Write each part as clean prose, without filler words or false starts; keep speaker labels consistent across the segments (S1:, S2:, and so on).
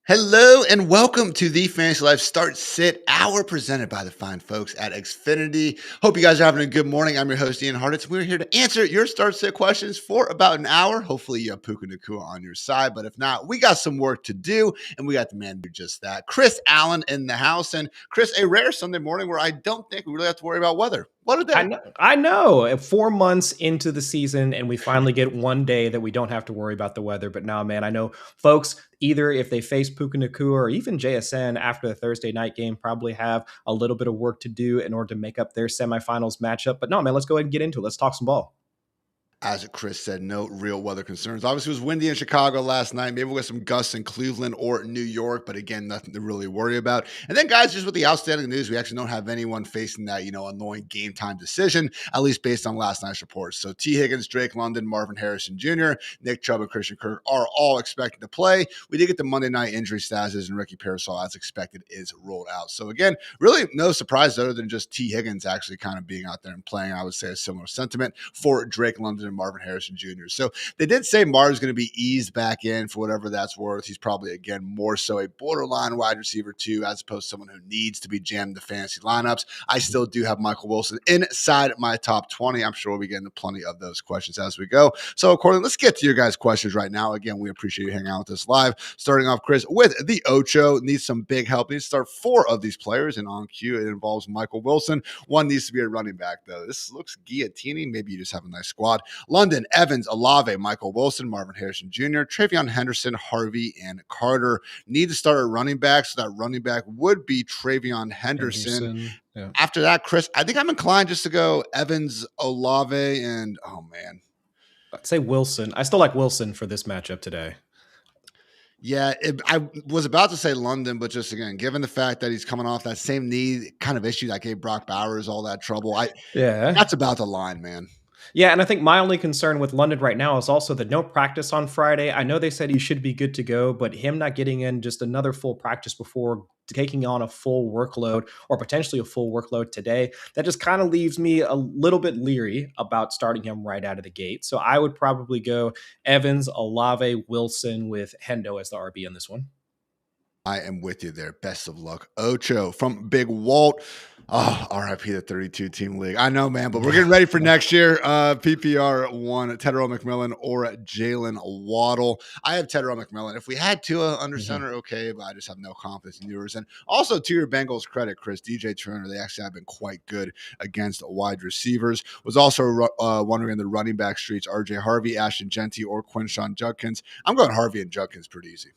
S1: Hello and welcome to the Fantasy Life Start Sit Hour presented by the fine folks at Xfinity. Hope you guys are having a good morning. I'm your host, Ian Hartitz. We're here to answer your Start Sit questions for about an hour. Hopefully you have Puka Nakua on your side, but if not, we got some work to do and we got the man who just that. Chris Allen in the house. And Chris, a rare Sunday morning where I don't think we really have to worry about weather. What a day.
S2: I know. 4 months into the season, and we finally get one day that we don't have to worry about the weather. But now, man, I know folks, either if they face Puka Nakua or even JSN after the Thursday night game, probably have a little bit of work to do in order to make up their semifinals matchup. But no, man, let's go ahead and get into it. Let's talk some ball.
S1: As Chris said, no real weather concerns. Obviously, it was windy in Chicago last night. Maybe we'll get some gusts in Cleveland or New York, but again, nothing to really worry about. And then, guys, just with the outstanding news, we actually don't have anyone facing that, annoying game time decision, at least based on last night's reports. So T. Higgins, Drake London, Marvin Harrison Jr., Nick Chubb, and Christian Kirk are all expected to play. We did get the Monday night injury statuses, and Ricky Parasol, as expected, is rolled out. So again, really no surprise other than just T. Higgins actually kind of being out there and playing. I would say a similar sentiment for Drake London and Marvin Harrison Jr. So they did say Marv's going to be eased back in for whatever that's worth. He's probably, again, more so a borderline wide receiver too, as opposed to someone who needs to be jammed into fantasy lineups. I still do have Michael Wilson inside my top 20. I'm sure we'll be getting to plenty of those questions as we go. So accordingly, let's get to your guys' questions right now. Again, we appreciate you hanging out with us live. Starting off, Chris, with the Ocho. Needs some big help. Needs to start 4 of these players, and on cue, it involves Michael Wilson. One needs to be a running back, though. This looks guillotine. Maybe you just have a nice squad. London, Evans, Olave, Michael Wilson, Marvin Harrison Jr., Travion Henderson, Harvey, and Carter. Need to start a running back, so that running back would be Travion Henderson. Yeah. After that, Chris, I think I'm inclined just to go Evans, Olave, and
S2: I'd say Wilson. I still like Wilson for this matchup today.
S1: Yeah, I was about to say London, but just again, given the fact that he's coming off that same knee kind of issue that gave Brock Bowers all that trouble, that's about the line, man.
S2: Yeah, and I think my only concern with London right now is also the no practice on Friday. I know they said he should be good to go, but him not getting in just another full practice before taking on a full workload or potentially a full workload today, that just kind of leaves me a little bit leery about starting him right out of the gate. So I would probably go Evans, Olave, Wilson with Hendo as the RB on this one.
S1: I am with you there. Best of luck. Ocho from Big Walt. Oh, RIP the 32-team league. I know, man, but we're getting ready for next year. PPR one, Tedero McMillan or Jalen Waddle. I have Tedero McMillan. If we had Tua under center, okay, but I just have no confidence in yours. And also, to your Bengals credit, Chris, DJ Turner, they actually have been quite good against wide receivers. Was also wondering in the running back streets, RJ Harvey, Ashton Genty, or Quinshawn Judkins. I'm going Harvey and Judkins pretty easy.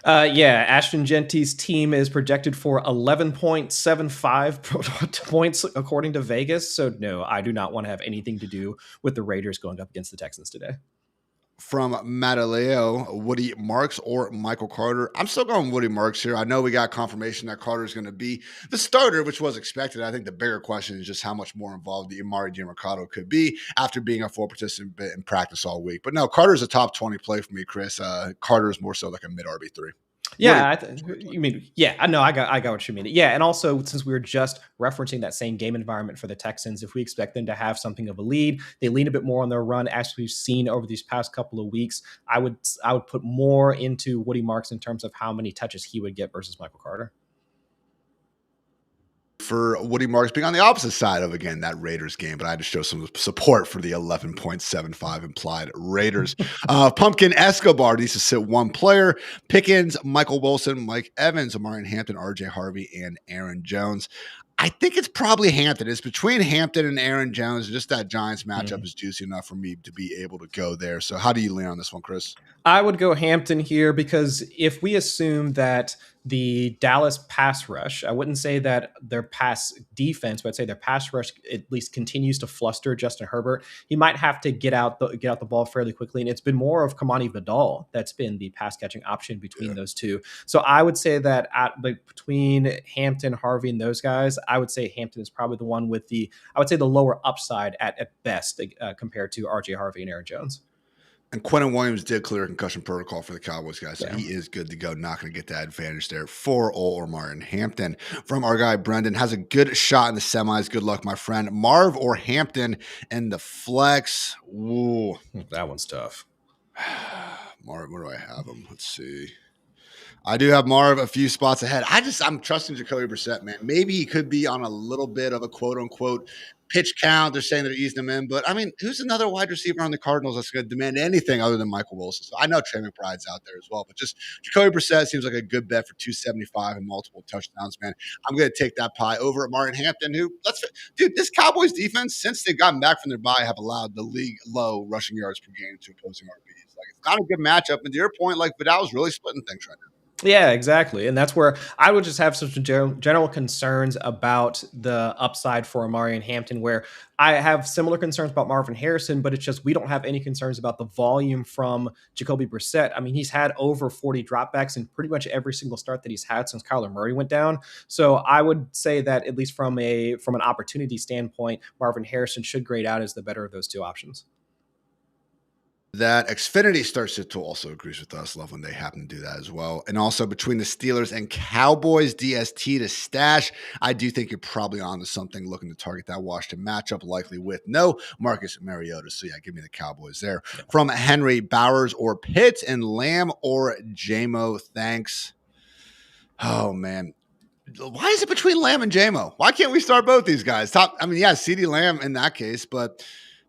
S2: Yeah, Ashton Genty's team is projected for 11.75 points according to Vegas. So no, I do not want to have anything to do with the Raiders going up against the Texans today.
S1: From Mataleo, Woody Marks or Michael Carter. I'm still going Woody Marks here. I know we got confirmation that Carter is going to be the starter, which was expected. I think the bigger question is just how much more involved the Amari Gianmercato could be after being a full participant in practice all week. But no, Carter's a top 20 play for me, Chris. Carter is more so like a mid RB3.
S2: Yeah, you mean, yeah, I know, I got what you mean. Yeah, and also, since we were just referencing that same game environment for the Texans, if we expect them to have something of a lead, they lean a bit more on their run, as we've seen over these past couple of weeks. I would put more into Woody Marks in terms of how many touches he would get versus Michael Carter.
S1: For Woody Marks being on the opposite side of, again, that Raiders game, but I had to show some support for the 11.75 implied Raiders. Pumpkin Escobar needs to sit one player. Pickens, Michael Wilson, Mike Evans, Amari Hampton, RJ Harvey, and Aaron Jones. I think it's probably Hampton. It's between Hampton and Aaron Jones. Just that Giants matchup is juicy enough for me to be able to go there. So how do you lean on this one, Chris?
S2: I would go Hampton here because if we assume that the Dallas pass rush, I wouldn't say that their pass defense, but I'd say their pass rush at least continues to fluster Justin Herbert. He might have to get out the ball fairly quickly, and it's been more of Kamani Vidal that's been the pass catching option between those two. So I would say that between Hampton, Harvey, and those guys, I would say Hampton is probably the one with the lower upside at best compared to RJ Harvey and Aaron Jones.
S1: And Quentin Williams did clear a concussion protocol for the Cowboys, guys. So he is good to go. Not going to get that advantage there for or Martin Hampton. From our guy, Brendan, has a good shot in the semis. Good luck, my friend. Marv or Hampton and the flex. Ooh.
S2: That one's tough.
S1: Marv, where do I have him? Let's see. I do have Marv a few spots ahead. I'm trusting Jacoby Brissett, man. Maybe he could be on a little bit of a quote unquote pitch count. They're saying they're easing him in, but I mean, who's another wide receiver on the Cardinals that's going to demand anything other than Michael Wilson? So I know Trey McBride's out there as well, but just Jacoby Brissett seems like a good bet for 275 and multiple touchdowns, man. I'm going to take that pie over at Martin Hampton, who dude, this Cowboys defense, since they've gotten back from their bye, have allowed the league low rushing yards per game to opposing RBs. Like, it's not a good matchup. And to your point, like, Vidal's really splitting things right now.
S2: Yeah, exactly. And that's where I would just have some general concerns about the upside for Amari and Hampton, where I have similar concerns about Marvin Harrison, but it's just we don't have any concerns about the volume from Jacoby Brissett. I mean, he's had over 40 dropbacks in pretty much every single start that he's had since Kyler Murray went down. So I would say that at least from an opportunity standpoint, Marvin Harrison should grade out as the better of those two options.
S1: That Xfinity starts to also agrees with us. Love when they happen to do that as well. And also between the Steelers and Cowboys, DST to stash. I do think you're probably on to something looking to target that Washington matchup, likely with no Marcus Mariota. So yeah, give me the Cowboys there. Yeah. From Henry, Bowers or Pitts, and Lamb or JMO. Thanks. Oh man. Why is it between Lamb and JMO? Why can't we start both these guys? CeeDee Lamb in that case, but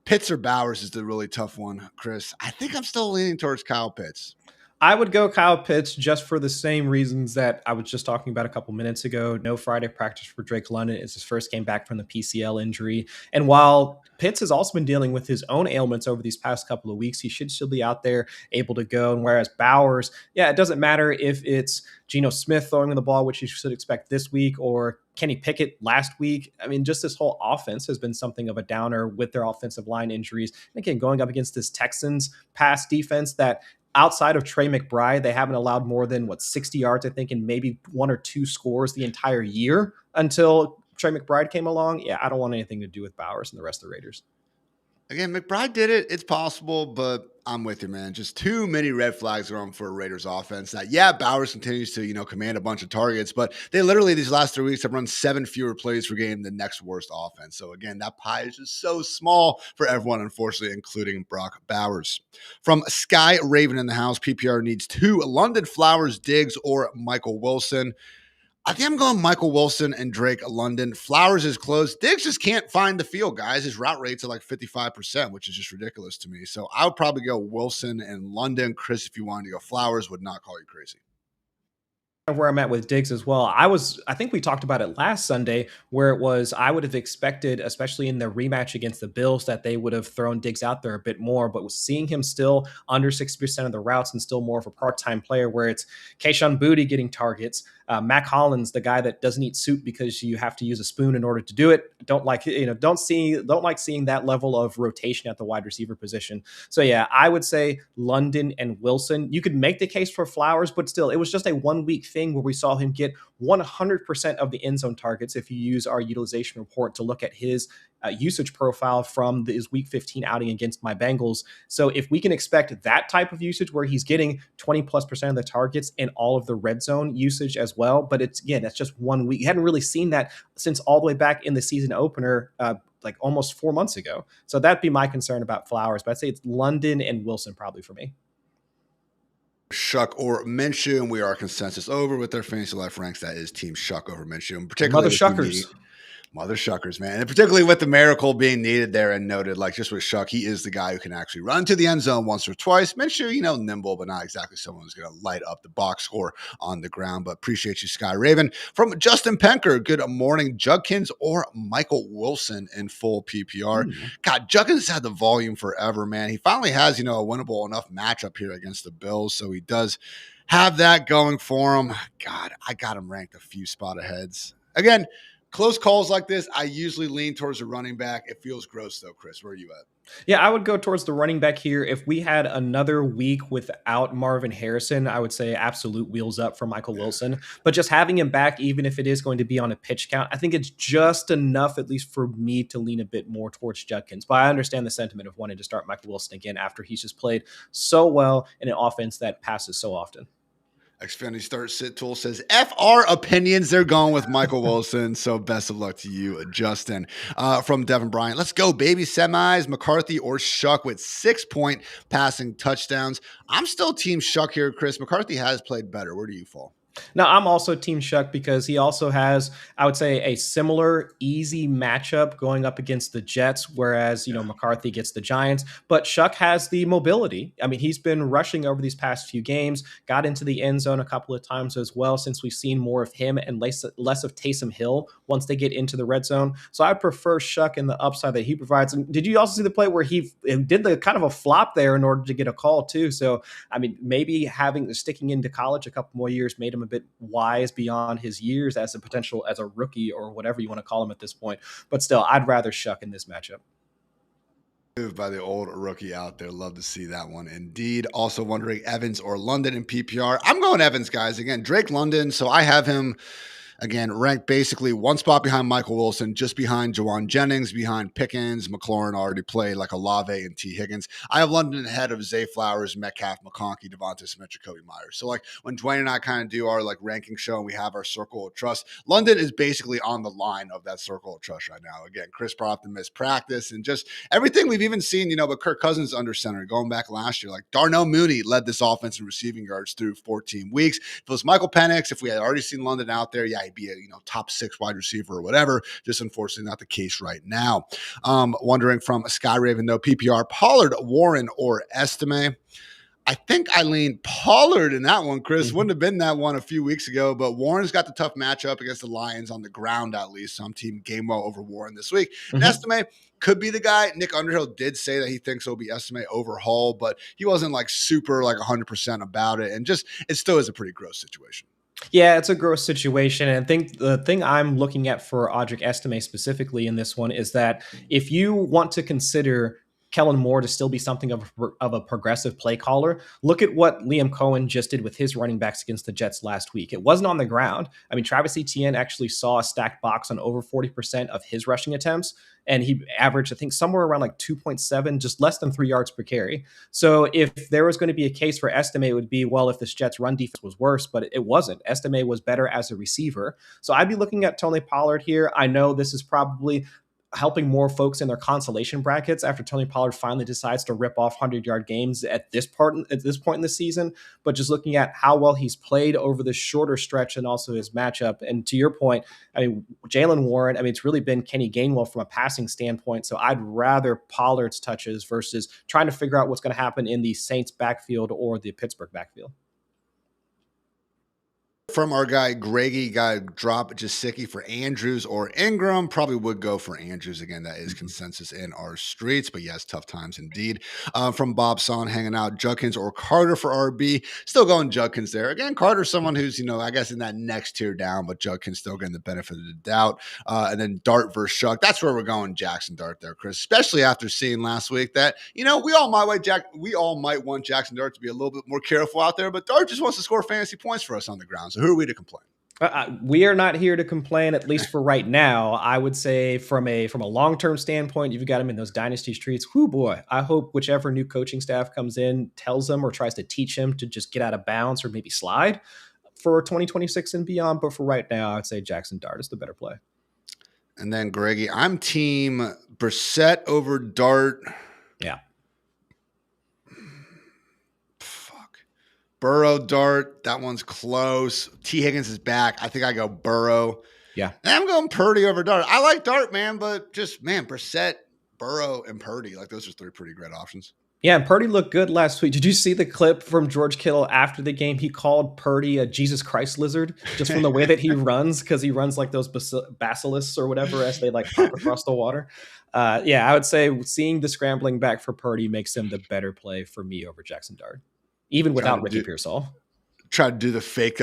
S1: Pitts or Bowers is the really tough one, Chris. I think I'm still leaning towards Kyle Pitts.
S2: I would go Kyle Pitts just for the same reasons that I was just talking about a couple minutes ago. No Friday practice for Drake London. It's his first game back from the PCL injury. And while Pitts has also been dealing with his own ailments over these past couple of weeks, he should still be out there able to go. And whereas Bowers, yeah, it doesn't matter if it's Geno Smith throwing the ball, which you should expect this week, or Kenny Pickett last week. I mean, just this whole offense has been something of a downer with their offensive line injuries. And again, going up against this Texans pass defense that outside of Trey McBride, they haven't allowed more than 60 yards, I think, and maybe one or two scores the entire year until Trey McBride came along. Yeah, I don't want anything to do with Bowers and the rest of the Raiders.
S1: Again, McBride did it. It's possible, but I'm with you, man. Just too many red flags are on for a Raiders offense. That, yeah, Bowers continues to, command a bunch of targets, but they literally these last 3 weeks have run 7 fewer plays per game than the next worst offense. So again, that pie is just so small for everyone, unfortunately, including Brock Bowers. From Sky Raven in the house, PPR needs 2 London Flowers, Diggs, or Michael Wilson. I think I'm going Michael Wilson and Drake London. Flowers is close. Diggs just can't find the field, guys. His route rates are like 55%, which is just ridiculous to me. So I would probably go Wilson and London. Chris, if you wanted to go Flowers, would not call you crazy.
S2: Where I'm at with Diggs as well. I think we talked about it last Sunday where it was, I would have expected, especially in the rematch against the Bills, that they would have thrown Diggs out there a bit more, but seeing him still under 60% of the routes and still more of a part-time player where it's Kayshon Boutte getting targets, Mac Hollins, the guy that doesn't eat soup because you have to use a spoon in order to do it. Don't like seeing that level of rotation at the wide receiver position. So yeah, I would say London and Wilson. You could make the case for Flowers, but still, it was just a 1 week thing where we saw him get 100% of the end zone targets if you use our utilization report to look at his usage profile from his week 15 outing against my Bengals. So if we can expect that type of usage where he's getting 20+% of the targets and all of the red zone usage as well, but that's just 1 week. You hadn't really seen that since all the way back in the season opener, like almost 4 months ago. So that'd be my concern about Flowers, but I'd say it's London and Wilson probably for me.
S1: Shuck or Minshew, and we are consensus over with their fantasy life ranks. That is Team Shuck over Minshew, particularly
S2: Mother Shuckers.
S1: Mother Shuckers, man. And particularly with the miracle being needed there and noted, like just with Shuck, he is the guy who can actually run to the end zone once or twice. Minshew, nimble, but not exactly someone who's going to light up the box score on the ground. But appreciate you, Sky Raven. From Justin Penker, good morning. Judkins or Michael Wilson in full PPR. God, Judkins had the volume forever, man. He finally has, a winnable enough matchup here against the Bills. So he does have that going for him. God, I got him ranked a few spot aheads. Again, close calls like this, I usually lean towards the running back. It feels gross, though, Chris. Where are you at?
S2: Yeah, I would go towards the running back here. If we had another week without Marvin Harrison, I would say absolute wheels up for Michael Wilson. But just having him back, even if it is going to be on a pitch count, I think it's just enough, at least for me, to lean a bit more towards Judkins. But I understand the sentiment of wanting to start Michael Wilson again after he's just played so well in an offense that passes so often.
S1: Xfinity Start Sit Tool says, F our opinions. They're going with Michael Wilson. So best of luck to you, Justin. From Devin Bryant, let's go, baby. Semis, McCarthy or Shuck with 6-point passing touchdowns. I'm still team Shuck here, Chris. McCarthy has played better. Where do you fall?
S2: Now, I'm also Team Shuck because he also has, I would say, a similar easy matchup going up against the Jets, whereas, McCarthy gets the Giants. But Shuck has the mobility. I mean, he's been rushing over these past few games, got into the end zone a couple of times as well, since we've seen more of him and less of Taysom Hill once they get into the red zone. So I prefer Shuck and the upside that he provides. And did you also see the play where he did the kind of a flop there in order to get a call, too? So, I mean, maybe sticking into college a couple more years made him a bit wise beyond his years as a rookie or whatever you want to call him at this point. But still, I'd rather Shuck in this matchup.
S1: By the old rookie out there. Love to see that one. Indeed. Also wondering Evans or London in PPR. I'm going Evans, guys. Again, Drake London. So I have him again, ranked basically one spot behind Michael Wilson, just behind Jawan Jennings, behind Pickens. McLaurin already played like Olave and T. Higgins. I have London ahead of Zay Flowers, Metcalf, McConkey, Devonta Smith, Jacoby Myers. So like when Dwayne and I kind of do our like ranking show and we have our circle of trust, London is basically on the line of that circle of trust right now. Again, Chris Proft missed practice and just everything we've even seen, but Kirk Cousins under center going back last year. Like Darnell Mooney led this offense in receiving yards through 14 weeks. If it was Michael Penix, if we had already seen London out there, yeah, he'd be a top 6 wide receiver or whatever. Just unfortunately not the case right now. Wondering from Sky Raven though, PPR, Pollard, Warren, or Estime. I think I leaned Pollard in that one, Chris. Wouldn't have been that one a few weeks ago, but Warren's got the tough matchup against the Lions on the ground at least. So I'm team Gamewell over Warren this week. And Estime could be the guy. Nick Underhill did say that he thinks it'll be Estime over Hall, but he wasn't like super like 100% about it. And just it still is a pretty gross situation.
S2: Yeah, it's a gross situation. And I think the thing I'm looking at for Audric Estime specifically in this one is that if you want to consider Kellen Moore to still be something of a progressive play caller, look at what Liam Cohen just did with his running backs against the Jets last week. It wasn't on the ground. I mean, Travis Etienne actually saw a stacked box on over 40% of his rushing attempts, and he averaged, I think, somewhere around like 2.7, just less than 3 yards per carry. So if there was going to be a case for Estime, it would be, well, if this Jets run defense was worse, but it wasn't. Estime was better as a receiver. So I'd be looking at Tony Pollard here. I know this is probably helping more folks in their consolation brackets after Tony Pollard finally decides to rip off 100-yard games at this point in the season. But just looking at how well he's played over the shorter stretch and also his matchup. And to your point, I mean, Jaylen Warren, I mean, it's really been Kenny Gainwell from a passing standpoint. So I'd rather Pollard's touches versus trying to figure out what's going to happen in the Saints backfield or the Pittsburgh backfield.
S1: From our guy, Greggy, got drop Jasicki for Andrews or Ingram. Probably would go for Andrews. Again, that is consensus in our streets. But yes, tough times indeed. From Bob Son, hanging out, Judkins or Carter for RB. Still going Judkins there. Again, Carter's someone who's, I guess in that next tier down, but Judkins still getting the benefit of the doubt. And then Dart versus Shuck. That's where we're going Jackson Dart there, Chris. Especially after seeing last week that, we all might want Jackson Dart to be a little bit more careful out there, but Dart just wants to score fantasy points for us on the ground. So who are we to complain?
S2: We are not here to complain, at least for right now. I would say from a long-term standpoint, you've got him in those dynasty streets. Whoo boy, I hope whichever new coaching staff comes in tells him or tries to teach him to just get out of bounds or maybe slide for 2026 and beyond. But for right now, I'd say Jackson Dart is the better play.
S1: And then Greggy, I'm team Brissett over Dart.
S2: Yeah.
S1: Burrow, Dart, that one's close. T. Higgins is back. I think I go Burrow.
S2: Yeah.
S1: And I'm going Purdy over Dart. I like Dart, man, but just, Brissett, Burrow, and Purdy. Like, those are 3 pretty great options.
S2: Yeah, and Purdy looked good last week. Did you see the clip from George Kittle after the game? He called Purdy a Jesus Christ lizard just from the way that he runs, because he runs like those basilisks or whatever as they like pop across the water. Yeah, I would say seeing the scrambling back for Purdy makes him the better play for me over Jackson Dart. Even without Ricky Pearsall.
S1: Tried to do the fake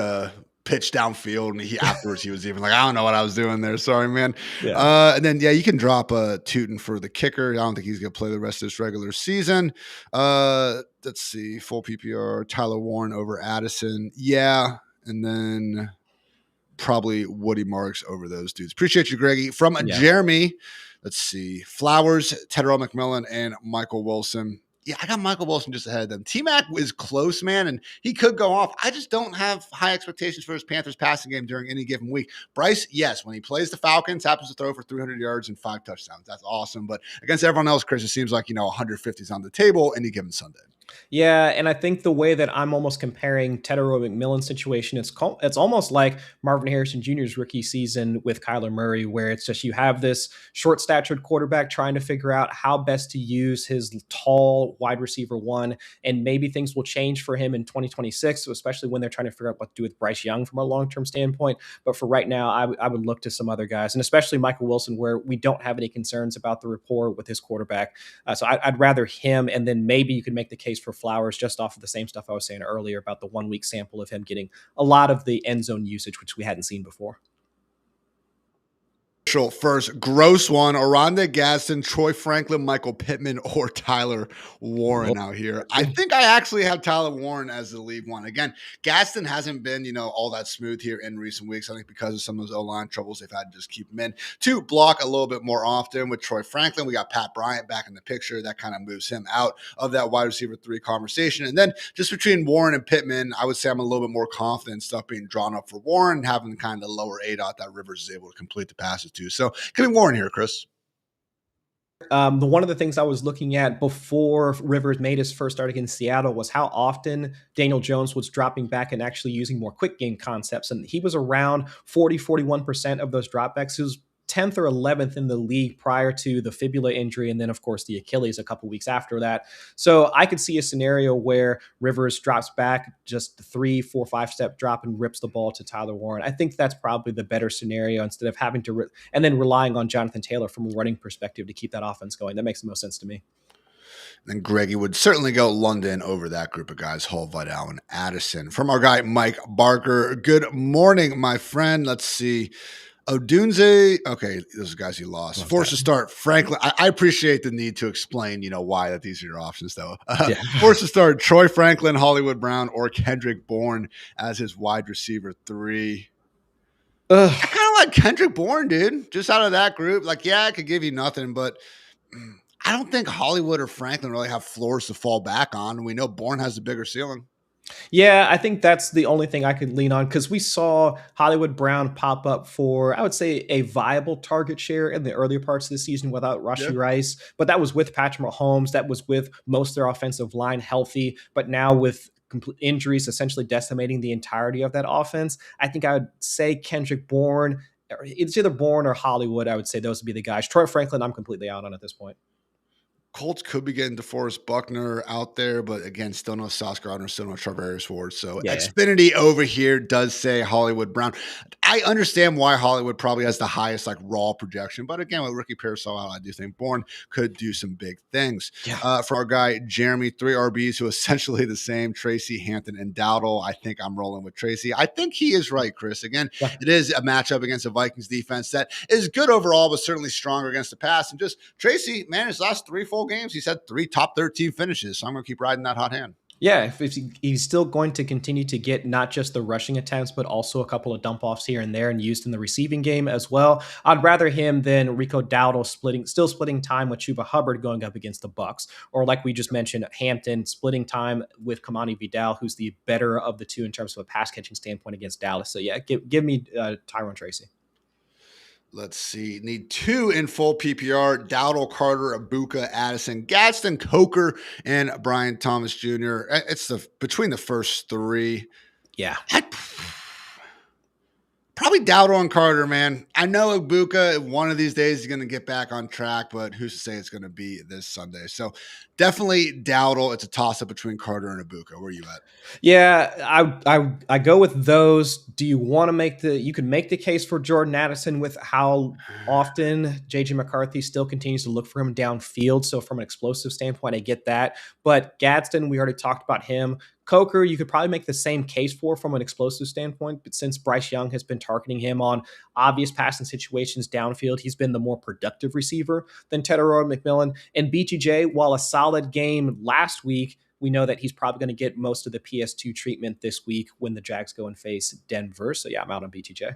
S1: pitch downfield, and afterwards he was even like, I don't know what I was doing there. Sorry, man. Yeah. And then, you can drop Tootin for the kicker. I don't think he's going to play the rest of this regular season. Let's see. Full PPR, Tyler Warren over Addison. Yeah. And then probably Woody Marks over those dudes. Appreciate you, Greggy. From Jeremy, let's see. Flowers, Tedderell McMillan, and Michael Wilson. Yeah, I got Michael Wilson just ahead of them. T-Mac is close, man, and he could go off. I just don't have high expectations for his Panthers passing game during any given week. Bryce, yes, when he plays the Falcons, happens to throw for 300 yards and 5 touchdowns. That's awesome. But against everyone else, Chris, it seems like, 150 is on the table any given Sunday.
S2: Yeah, and I think the way that I'm almost comparing Tedero McMillan's situation, it's almost like Marvin Harrison Jr.'s rookie season with Kyler Murray, where it's just you have this short-statured quarterback trying to figure out how best to use his tall wide receiver one, and maybe things will change for him in 2026, especially when they're trying to figure out what to do with Bryce Young from a long-term standpoint. But for right now, I would look to some other guys, and especially Michael Wilson, where we don't have any concerns about the rapport with his quarterback. So I'd rather him, and then maybe you could make the case for Flowers just off of the same stuff I was saying earlier about the 1 week sample of him getting a lot of the end zone usage, which we hadn't seen before.
S1: First gross one: Oronda Gadsden, Troy Franklin, Michael Pittman, or Tyler Warren out here. I think I actually have Tyler Warren as the lead one. Again, Gadsden hasn't been, all that smooth here in recent weeks. I think because of some of those O-line troubles, they've had to just keep him in to block a little bit more often. With Troy Franklin, we got Pat Bryant back in the picture. That kind of moves him out of that wide receiver 3 conversation. And then just between Warren and Pittman, I would say I'm a little bit more confident in stuff being drawn up for Warren, having kind of the lower ADOT that Rivers is able to complete the passes to. So give me Warren here, Chris.
S2: The one of the things I was looking at before Rivers made his first start against Seattle was how often Daniel Jones was dropping back and actually using more quick game concepts. And he was around 41% of those dropbacks. He was 10th or 11th in the league prior to the fibula injury. And then, of course, the Achilles a couple weeks after that. So I could see a scenario where Rivers drops back just the 3, 4, 5-step drop and rips the ball to Tyler Warren. I think that's probably the better scenario instead of having to and then relying on Jonathan Taylor from a running perspective to keep that offense going. That makes the most sense to me.
S1: Then Greggy would certainly go London over that group of guys, Hall, Vidal, and Addison. From our guy, Mike Barker. Good morning, my friend. Let's see. Odunze, okay, those are guys you lost. Forced to start Franklin. I appreciate the need to explain, why that these are your options, though. Forced to start Troy Franklin, Hollywood Brown, or Kendrick Bourne as his wide receiver 3. I kind of like Kendrick Bourne, dude. Just out of that group. I could give you nothing, but I don't think Hollywood or Franklin really have floors to fall back on. And we know Bourne has a bigger ceiling.
S2: Yeah, I think that's the only thing I could lean on because we saw Hollywood Brown pop up for, I would say, a viable target share in the earlier parts of the season without Rashee Rice. But that was with Patrick Mahomes. That was with most of their offensive line healthy. But now with complete injuries essentially decimating the entirety of that offense, I think I would say Kendrick Bourne. It's either Bourne or Hollywood. I would say those would be the guys. Troy Franklin, I'm completely out on at this point.
S1: Colts could be getting DeForest Buckner out there, but again, still no Sauce Gardner, still no Travaris Ford. So Xfinity over here does say Hollywood Brown. I understand why Hollywood probably has the highest raw projection, but again, with Ricky Pearsall out, I do think Bourne could do some big things. For our guy Jeremy, 3 RBs who essentially the same: Tracy, Hampton, and Dowdle. I think I'm rolling with Tracy. I think he is right, Chris. Again, it is a matchup against a Vikings defense that is good overall, but certainly stronger against the pass. And just Tracy, man, his last 3 full games, he's had 3 top 13 finishes. So I'm going to keep riding that hot hand.
S2: Yeah, if he's still going to continue to get not just the rushing attempts, but also a couple of dump offs here and there and used in the receiving game as well. I'd rather him than Rico Dowdle still splitting time with Chuba Hubbard going up against the Bucks, or like we just mentioned, Hampton splitting time with Kamani Vidal, who's the better of the two in terms of a pass catching standpoint against Dallas. So yeah, give me Tyrone Tracy.
S1: Let's see. Need 2 in full PPR. Dowdle, Carter, Abuka, Addison, Gadsden, Coker, and Brian Thomas Jr. It's between the first 3.
S2: Yeah.
S1: Probably Dowdle and Carter, man. I know Abuka, one of these days, is going to get back on track, but who's to say it's going to be this Sunday? So definitely Dowdle. It's a toss-up between Carter and Abuka. Where are you at?
S2: Yeah, I go with those. Do you want to you can make the case for Jordan Addison with how often JJ McCarthy still continues to look for him downfield. So from an explosive standpoint, I get that. But Gadsden, we already talked about him. Coker, you could probably make the same case for from an explosive standpoint, but since Bryce Young has been targeting him on obvious passing situations downfield, he's been the more productive receiver than Tedero McMillan. And BTJ, while a solid game last week, we know that he's probably going to get most of the PS2 treatment this week when the Jags go and face Denver. So yeah, I'm out on BTJ.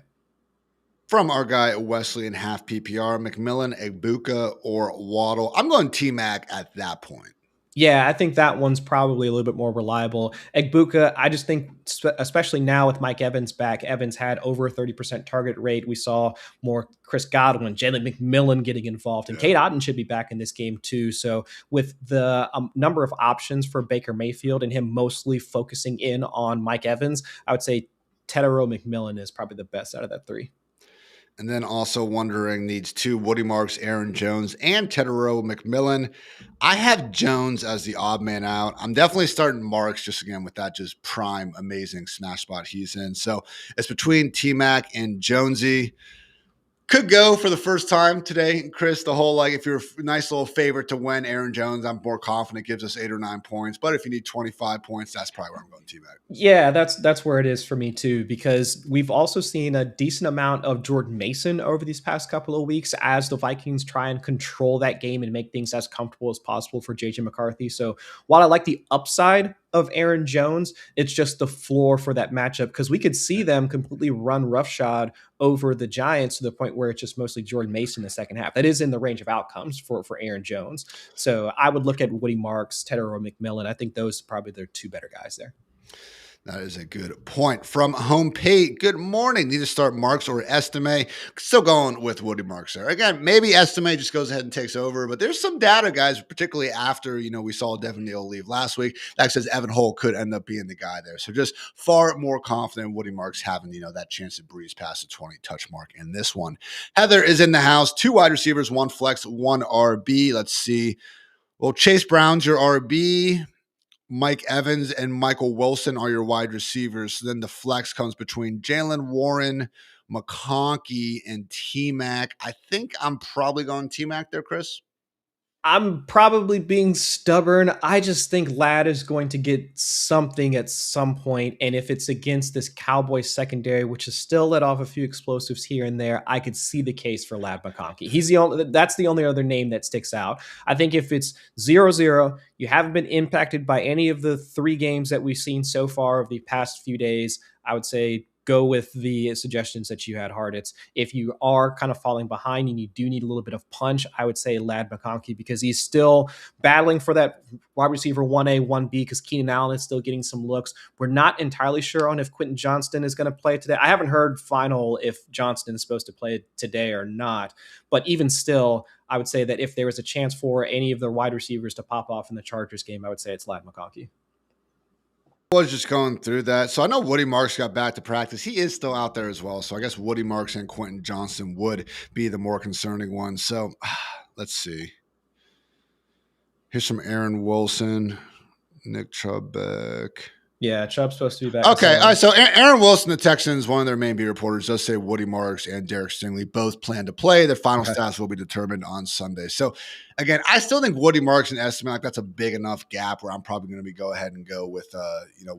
S1: From our guy Wesley in half PPR, McMillan, Abuka, or Waddle. I'm going T-Mac at that point.
S2: Yeah, I think that one's probably a little bit more reliable. Egbuka, I just think, especially now with Mike Evans back, Evans had over a 30% target rate. We saw more Chris Godwin, Jalen McMillan getting involved, and
S1: Yeah.
S2: Kate Otten should be back in this game too. So, with the number of options for Baker Mayfield and him mostly focusing in on Mike Evans, I would say Tedero McMillan is probably the best out of that three.
S1: And then also wondering needs two Woody Marks, Aaron Jones, and Tedero McMillan. I have Jones as the odd man out. I'm definitely starting Marks just again with that just prime, amazing smash spot he's in. So it's between T Mac and Jonesy. Could go for the first time today, Chris. The whole like if you're a nice little favorite to win, Aaron Jones, I'm more confident gives us 8 or 9 points. But if you need 25 points, that's probably where I'm going T Mac.
S2: Yeah, that's where it is for me too, because we've also seen a decent amount of Jordan Mason over these past couple of weeks as the Vikings try and control that game and make things as comfortable as possible for JJ McCarthy. So while I like the upside of Aaron Jones, it's just the floor for that matchup because we could see them completely run roughshod over the Giants to the point where it's just mostly Jordan Mason in the second half. That is in the range of outcomes for Aaron Jones. So I would look at Woody Marks, Tedero McMillan. I think those are probably the two better guys there.
S1: That is a good point. From Home Pate, good morning. Need to start Marks or Estime. Still going with Woody Marks there. Again, maybe Estime just goes ahead and takes over, but there's some data, guys, particularly after, we saw Devin Neal leave last week. That says Evan Hull could end up being the guy there. So just far more confident Woody Marks having, that chance to breeze past the 20 touch mark in this one. Heather is in the house. 2 wide receivers, 1 flex, 1 RB. Let's see. Well, Chase Brown's your RB. Mike Evans and Michael Wilson are your wide receivers. So then the flex comes between Jalen Warren, McConkey, and T-Mac. I think I'm probably going T-Mac there, Chris.
S2: I'm probably being stubborn. I just think Ladd is going to get something at some point, and if it's against this Cowboys secondary, which has still let off a few explosives here and there, I could see the case for Ladd McConkey. That's the only other name that sticks out. I think if it's 0-0, you haven't been impacted by any of the 3 games that we've seen so far of the past few days, I would say go with the suggestions that you had, Hartitz. If you are kind of falling behind and you do need a little bit of punch, I would say Ladd McConkey because he's still battling for that wide receiver 1A, 1B because Keenan Allen is still getting some looks. We're not entirely sure on if Quentin Johnston is going to play today. I haven't heard final if Johnston is supposed to play today or not, but even still, I would say that if there was a chance for any of the wide receivers to pop off in the Chargers game, I would say it's Ladd McConkey.
S1: Was just going through that. So I know Woody Marks got back to practice. He is still out there as well. So I guess Woody Marks and Quentin Johnston would be the more concerning ones. So let's see. Here's some Aaron Wilson, Nick Chubb.
S2: Yeah, Chubb's supposed to be back.
S1: Okay, all right. So Aaron Wilson, the Texans, one of their main beat reporters, does say Woody Marks and Derek Stingley both plan to play. Their final stats will be determined on Sunday. So, again, I still think Woody Marks and Estimate, that's a big enough gap where I'm probably going to go ahead and go with,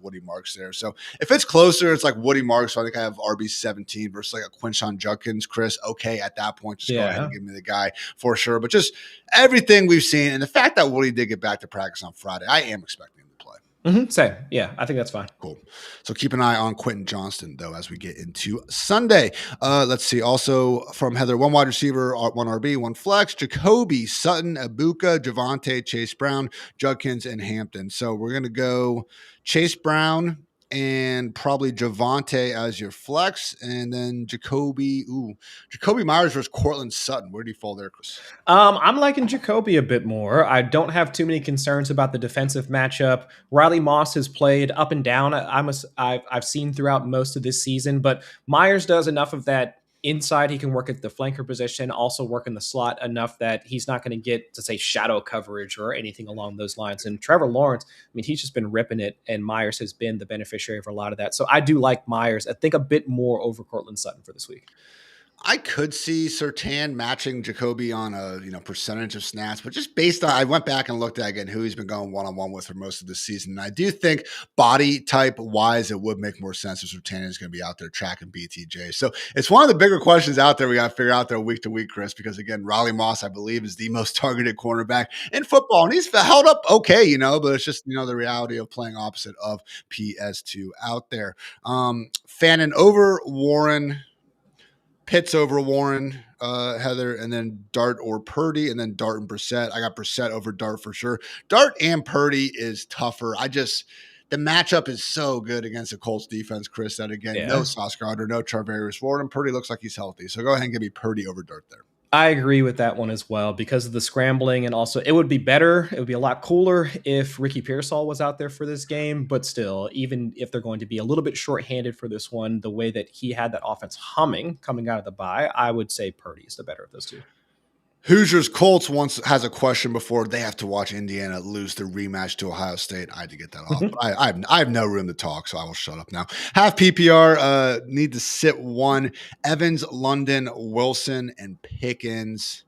S1: Woody Marks there. So if it's closer, it's like Woody Marks. So I think I have RB17 versus like a Quinshon Judkins, Chris. Okay, at that point, just go ahead and give me the guy for sure. But just everything we've seen and the fact that Woody did get back to practice on Friday, I am expecting him to play.
S2: Same. Yeah, I think that's fine.
S1: Cool. So keep an eye on Quentin Johnston, though, as we get into Sunday. Let's see. Also from Heather, 1 wide receiver, 1 RB, 1 flex, Jacoby, Sutton, Ibuka, Javonte, Chase Brown, Judkins, and Hampton. So we're going to go Chase Brown and probably Javonte as your flex, and then Jacoby Myers versus Cortland Sutton. Where do you fall there, Chris?
S2: I'm liking Jacoby a bit more. I don't have too many concerns about the defensive matchup. Riley Moss has played up and down. I've seen throughout most of this season, but Myers does enough of that inside. He can work at the flanker position, also work in the slot enough that he's not going to get to say shadow coverage or anything along those lines. And Trevor Lawrence, I mean, he's just been ripping it, and Myers has been the beneficiary of a lot of that. So I do like Myers, I think, a bit more over Cortland Sutton for this week.
S1: I could see Surtain matching Jacoby on a percentage of snaps, but just based on, I went back and looked at again who he's been going one-on-one with for most of the season. And I do think body type wise, it would make more sense if Surtain is going to be out there tracking BTJ. So it's one of the bigger questions out there we got to figure out there week to week, Chris, because again, Riley Moss, I believe, is the most targeted cornerback in football, and he's held up okay, but it's just the reality of playing opposite of PS2 out there. Fannin over Warren. Pitts over Warren, Heather, and then Dart or Purdy, and then Dart and Brissett. I got Brissett over Dart for sure. Dart and Purdy is tougher. The matchup is so good against the Colts defense, Chris, that again, no
S2: Yeah.
S1: Sauce Gardner, no Charvarius Ward, and Purdy looks like he's healthy. So go ahead and give me Purdy over Dart there.
S2: I agree with that one as well because of the scrambling, and also it would be better. It would be a lot cooler if Ricky Pearsall was out there for this game. But still, even if they're going to be a little bit shorthanded for this one, the way that he had that offense humming coming out of the bye, I would say Purdy is the better of those two.
S1: Hoosiers Colts once has a question before they have to watch Indiana lose the rematch to Ohio State. I had to get that off. But I have no room to talk, so I will shut up now. Half PPR, need to sit one. Evans, London, Wilson, and Pickens.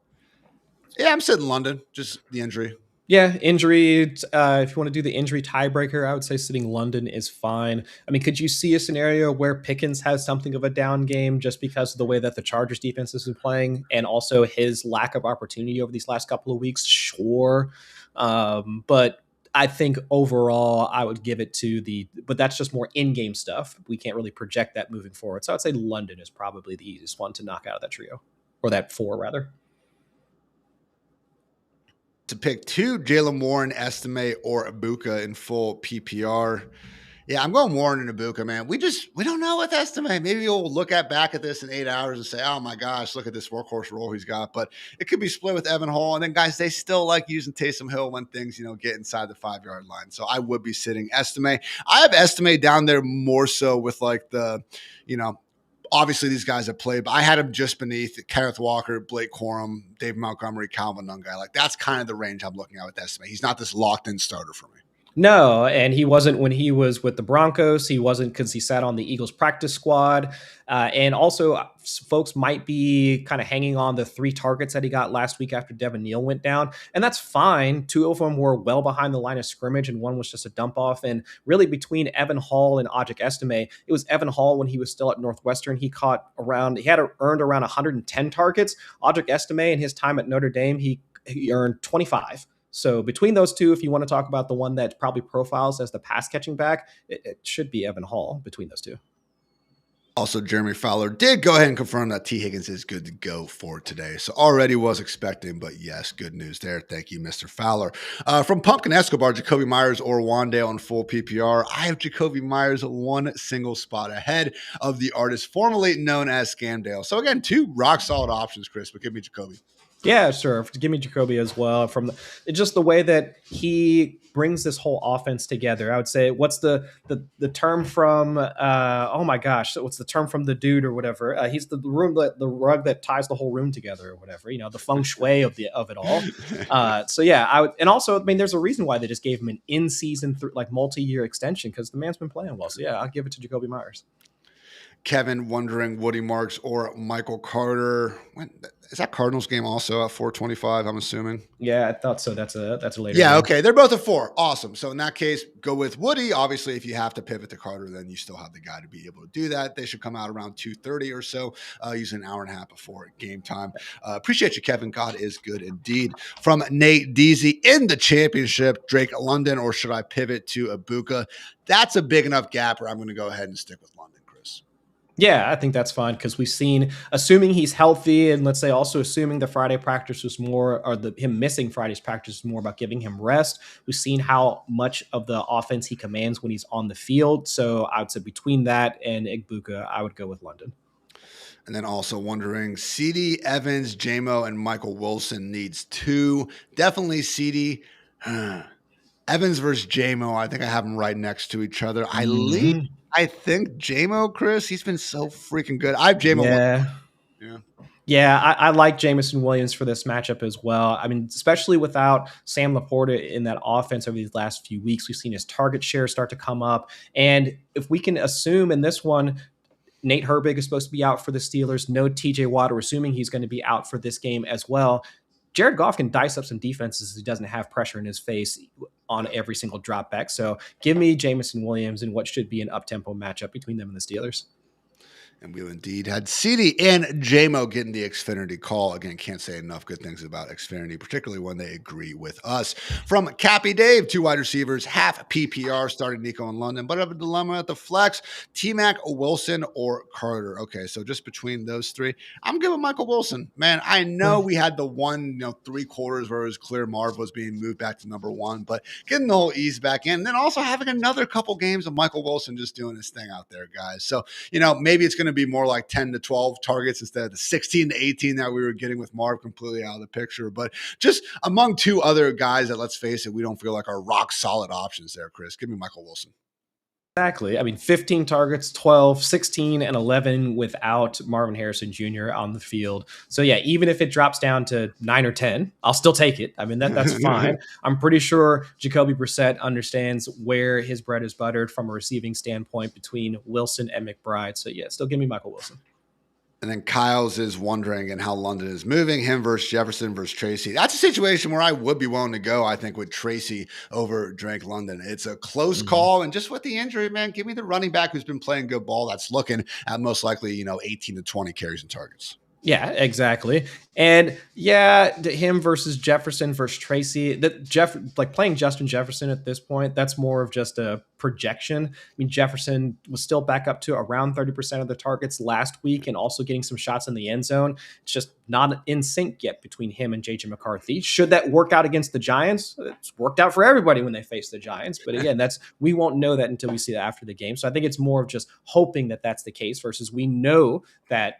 S1: Yeah, I'm sitting London, just the injury.
S2: Yeah, injury. If you want to do the injury tiebreaker, I would say sitting London is fine. I mean, could you see a scenario where Pickens has something of a down game just because of the way that the Chargers defense has been playing and also his lack of opportunity over these last couple of weeks? Sure. But I think overall, I would give it to but that's just more in-game stuff. We can't really project that moving forward. So I'd say London is probably the easiest one to knock out of that trio, or that four, rather.
S1: To pick two, Jalen Warren, Estime, or Ibuka in full PPR. Yeah, I'm going Warren and Ibuka, man. We don't know with Estime. Maybe we'll look back at this in 8 hours and say, oh my gosh, look at this workhorse role he's got. But it could be split with Evan Hall. And then guys, they still like using Taysom Hill when things, get inside the 5-yard line. So I would be sitting Estime. I have Estime down there more so with like the, obviously these guys have played, but I had him just beneath Kenneth Walker, Blake Corum, Dave Montgomery, Calvin Nungai. Like that's kind of the range I'm looking at with Estime. He's not this locked in starter for me.
S2: No, and he wasn't when he was with the Broncos. He wasn't because he sat on the Eagles practice squad. And also, folks might be kind of hanging on the 3 targets that he got last week after Devin Neal went down. And that's fine. 2 of them were well behind the line of scrimmage, and one was just a dump off. And really, between Evan Hall and Audric Estime, it was Evan Hall when he was still at Northwestern. He had earned around 110 targets. Audric Estime in his time at Notre Dame, he earned 25. So between those two, if you want to talk about the one that probably profiles as the pass catching back, it should be Evan Hall between those two.
S1: Also, Jeremy Fowler did go ahead and confirm that T. Higgins is good to go for today. So already was expecting, but yes, good news there. Thank you, Mr. Fowler. From Pumpkin Escobar, Jacoby Myers or Wandale on full PPR. I have Jacoby Myers one single spot ahead of the artist formerly known as Scamdale. So again, 2 rock solid options, Chris, but give me Jacoby.
S2: Yeah, sure. Give me Jacoby as well. Just the way that he brings this whole offense together. I would say, what's the term from? Oh my gosh, what's the term from the dude or whatever? He's the rug that ties the whole room together or whatever. The feng shui of it all. So yeah, and also, I mean, there's a reason why they just gave him an in-season multi-year extension because the man's been playing well. So yeah, I'll give it to Jacoby Myers.
S1: Kevin wondering Woody Marks or Michael Carter. Is that Cardinals game also at 4:25? I'm assuming.
S2: Yeah, I thought so. That's a later.
S1: Yeah,
S2: game.
S1: okay. They're both at 4. Awesome. So in that case, go with Woody. Obviously, if you have to pivot to Carter, then you still have the guy to be able to do that. They should come out around 2:30 or so, using an hour and a half before game time. Appreciate you, Kevin. God is good indeed. From Nate Deasy in the championship, Drake London, or should I pivot to Ibuka? That's a big enough gap where I'm going to go ahead and stick with London.
S2: Yeah, I think that's fine because we've seen, assuming he's healthy, and let's say also assuming the Friday practice was more, or him missing Friday's practice is more about giving him rest. We've seen how much of the offense he commands when he's on the field. So I would say between that and Ibuka, I would go with London.
S1: And then also wondering, CD, Evans, JMO, and Michael Wilson needs 2. Definitely CD. Evans versus JMO, I think I have them right next to each other. I think JMO, Chris, he's been so freaking good. I have JMO.
S2: Yeah, I like Jameson Williams for this matchup as well. I mean, especially without Sam Laporta in that offense over these last few weeks, we've seen his target share start to come up. And if we can assume in this one, Nate Herbig is supposed to be out for the Steelers. No TJ Watt, we're assuming he's going to be out for this game as well. Jared Goff can dice up some defenses. He doesn't have pressure in his face on every single drop back. So give me Jameson Williams in what should be an up-tempo matchup between them and the Steelers.
S1: And we indeed had CD and JMO getting the Xfinity call. Again, can't say enough good things about Xfinity, particularly when they agree with us. From Cappy Dave, two wide receivers, half PPR, starting Nico in London, but have a dilemma at the flex. T-Mac, Wilson, or Carter. Okay, so just between those three, I'm giving Michael Wilson. Man, I know we had the one, 3/4 where it was clear Marv was being moved back to number one, but getting the whole ease back in, and then also having another couple games of Michael Wilson just doing his thing out there, guys. So, maybe it's going to be more like 10 to 12 targets instead of the 16 to 18 that we were getting with Marv completely out of the picture. But just among two other guys that, let's face it, we don't feel like are rock solid options there, Chris. Give me Michael Wilson.
S2: Exactly. I mean, 15 targets, 12, 16, and 11 without Marvin Harrison Jr. on the field. So, yeah, even if it drops down to 9 or 10, I'll still take it. I mean, that's fine. I'm pretty sure Jacoby Brissett understands where his bread is buttered from a receiving standpoint between Wilson and McBride. So, yeah, still give me Michael Wilson.
S1: And then Kyle's is wondering and how London is moving, him versus Jefferson versus Tracy. That's a situation where I would be willing to go, I think, with Tracy over Drake London. It's a close call. And just with the injury, man, give me the running back who's been playing good ball that's looking at most likely, 18 to 20 carries and targets.
S2: Yeah, exactly. And yeah, him versus Jefferson versus Tracy. That playing Justin Jefferson at this point, that's more of just a projection. I mean, Jefferson was still back up to around 30% of the targets last week and also getting some shots in the end zone. It's just not in sync yet between him and JJ McCarthy. Should that work out against the Giants? It's worked out for everybody when they face the Giants. But again, we won't know that until we see that after the game. So I think it's more of just hoping that that's the case versus we know that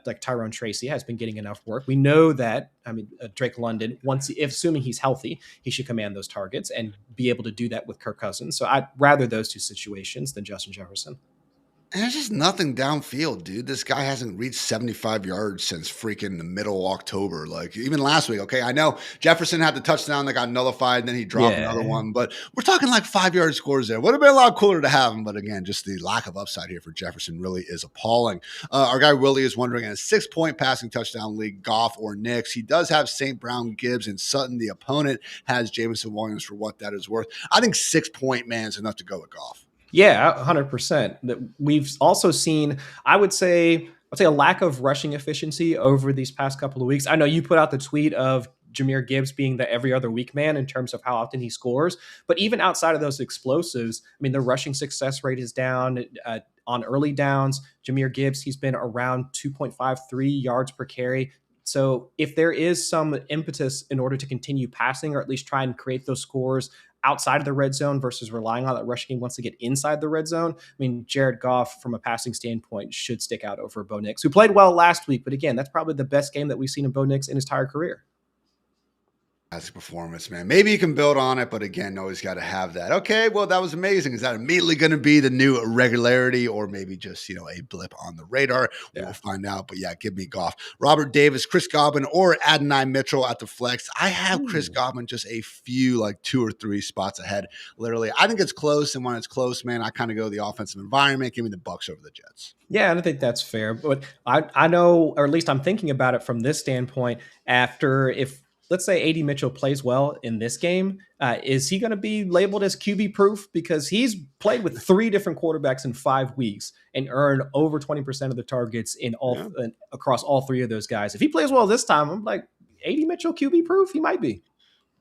S2: like Tyrone Tracy has been getting enough work. We know that, Drake London, assuming he's healthy, he should command those targets and be able to do that with Kirk Cousins. So I'd rather those two situations than Justin Jefferson.
S1: And there's just nothing downfield, dude. This guy hasn't reached 75 yards since freaking the middle of October. Like, even last week, okay, I know Jefferson had the touchdown that got nullified, and then he dropped another one. But we're talking like 5-yard scores there. Would have been a lot cooler to have him. But again, just the lack of upside here for Jefferson really is appalling. Our guy Willie is wondering, in a 6-point passing touchdown league, Goff or Knicks, he does have St. Brown, Gibbs, and Sutton. The opponent has Jameson Williams for what that is worth. I think 6-point, man, is enough to go with Goff.
S2: Yeah, 100%. We've also seen, I would say a lack of rushing efficiency over these past couple of weeks. I know you put out the tweet of Jahmyr Gibbs being the every other week man in terms of how often he scores. But even outside of those explosives, the rushing success rate is down on early downs. Jahmyr Gibbs, he's been around 2.53 yards per carry. So if there is some impetus in order to continue passing or at least try and create those scores outside of the red zone versus relying on that rushing game once they get inside the red zone, Jared Goff, from a passing standpoint, should stick out over Bo Nix, who played well last week. But again, that's probably the best game that we've seen in Bo Nix in his entire career.
S1: Performance, man. Maybe you can build on it, but again, always got to have that. Okay, well, that was amazing. Is that immediately going to be the new regularity, or maybe just a blip on the radar? We'll find out. But yeah, give me Goff. Robert Davis, Chris Godwin, or Adonai Mitchell at the flex. I have Chris Godwin just a few, like 2 or 3 spots ahead. Literally, I think it's close, and when it's close, man, I kind of go the offensive environment. Give me the Bucs over the Jets.
S2: Yeah, and I think that's fair. But I know, or at least I'm thinking about it from this standpoint. If let's say AD Mitchell plays well in this game, is he going to be labeled as QB proof? Because he's played with 3 different quarterbacks in 5 weeks and earned over 20% of the targets in across all 3 of those guys. If he plays well this time, I'm like, AD Mitchell QB proof? He might be.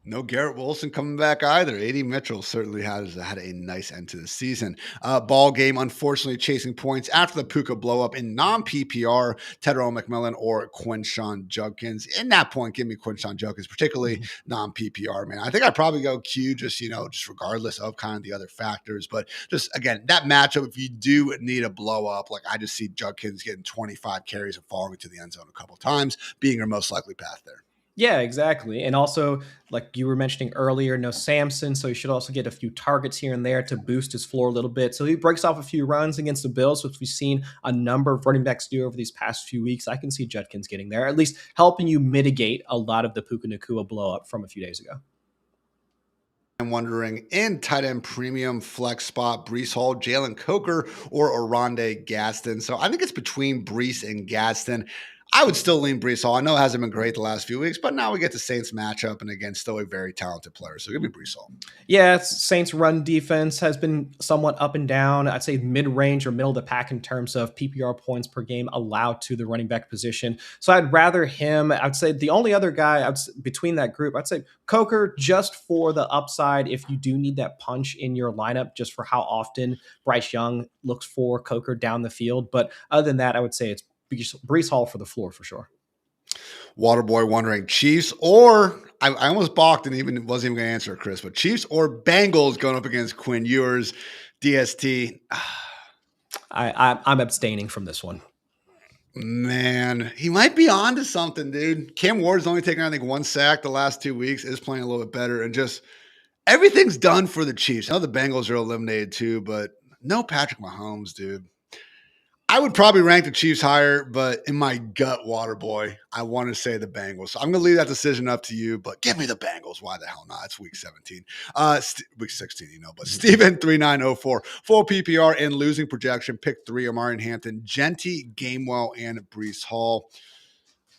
S1: No Garrett Wilson coming back either. AD Mitchell certainly has had a nice end to the season. Ball game, unfortunately, chasing points after the Puka blow up in non-PPR, Tedero McMillan or Quinshon Judkins. In that point, give me Quinshon Judkins, particularly non-PPR, man. I think I'd probably go Q just regardless of kind of the other factors. But just, again, that matchup, if you do need a blow up, like I just see Judkins getting 25 carries and falling into the end zone a couple times, being your most likely path there.
S2: Yeah, exactly. And also, like you were mentioning earlier, no Samson, so he should also get a few targets here and there to boost his floor a little bit. So he breaks off a few runs against the Bills, which we've seen a number of running backs do over these past few weeks. I can see Judkins getting there, at least helping you mitigate a lot of the Puka Nacua blow up from a few days ago.
S1: I'm wondering, in tight end premium flex spot, Breece Hall, Jalen Coker, or Oronde Gaston. So I think it's between Breece and Gaston. I would still lean Brees Hall. I know it hasn't been great the last few weeks, but now we get the Saints matchup, and again, still a very talented player. So give me Brees Hall.
S2: Yeah, Saints run defense has been somewhat up and down. I'd say mid-range or middle of the pack in terms of PPR points per game allowed to the running back position. So I'd rather him. I'd say the only other guy between that group, I'd say Coker just for the upside. If you do need that punch in your lineup, just for how often Bryce Young looks for Coker down the field. But other than that, I would say it's Brees Hall for the floor for sure.
S1: Waterboy wondering Chiefs or I almost balked and wasn't even going to answer, Chris, but Chiefs or Bengals going up against Quinn Ewers, DST.
S2: I'm abstaining from this one.
S1: Man, he might be on to something, dude. Cam Ward's only taken, I think, 1 sack the last 2 weeks, is playing a little bit better, and just everything's done for the Chiefs. I know the Bengals are eliminated too, but no Patrick Mahomes, dude. I would probably rank the Chiefs higher, but in my gut, Waterboy, I want to say the Bengals. So I'm going to leave that decision up to you, but give me the Bengals. Why the hell not? It's week 17. Week 16, but Steven 3904, full PPR and losing projection, pick 3, Amari Hampton, Genty, Gamewell, and Brees Hall.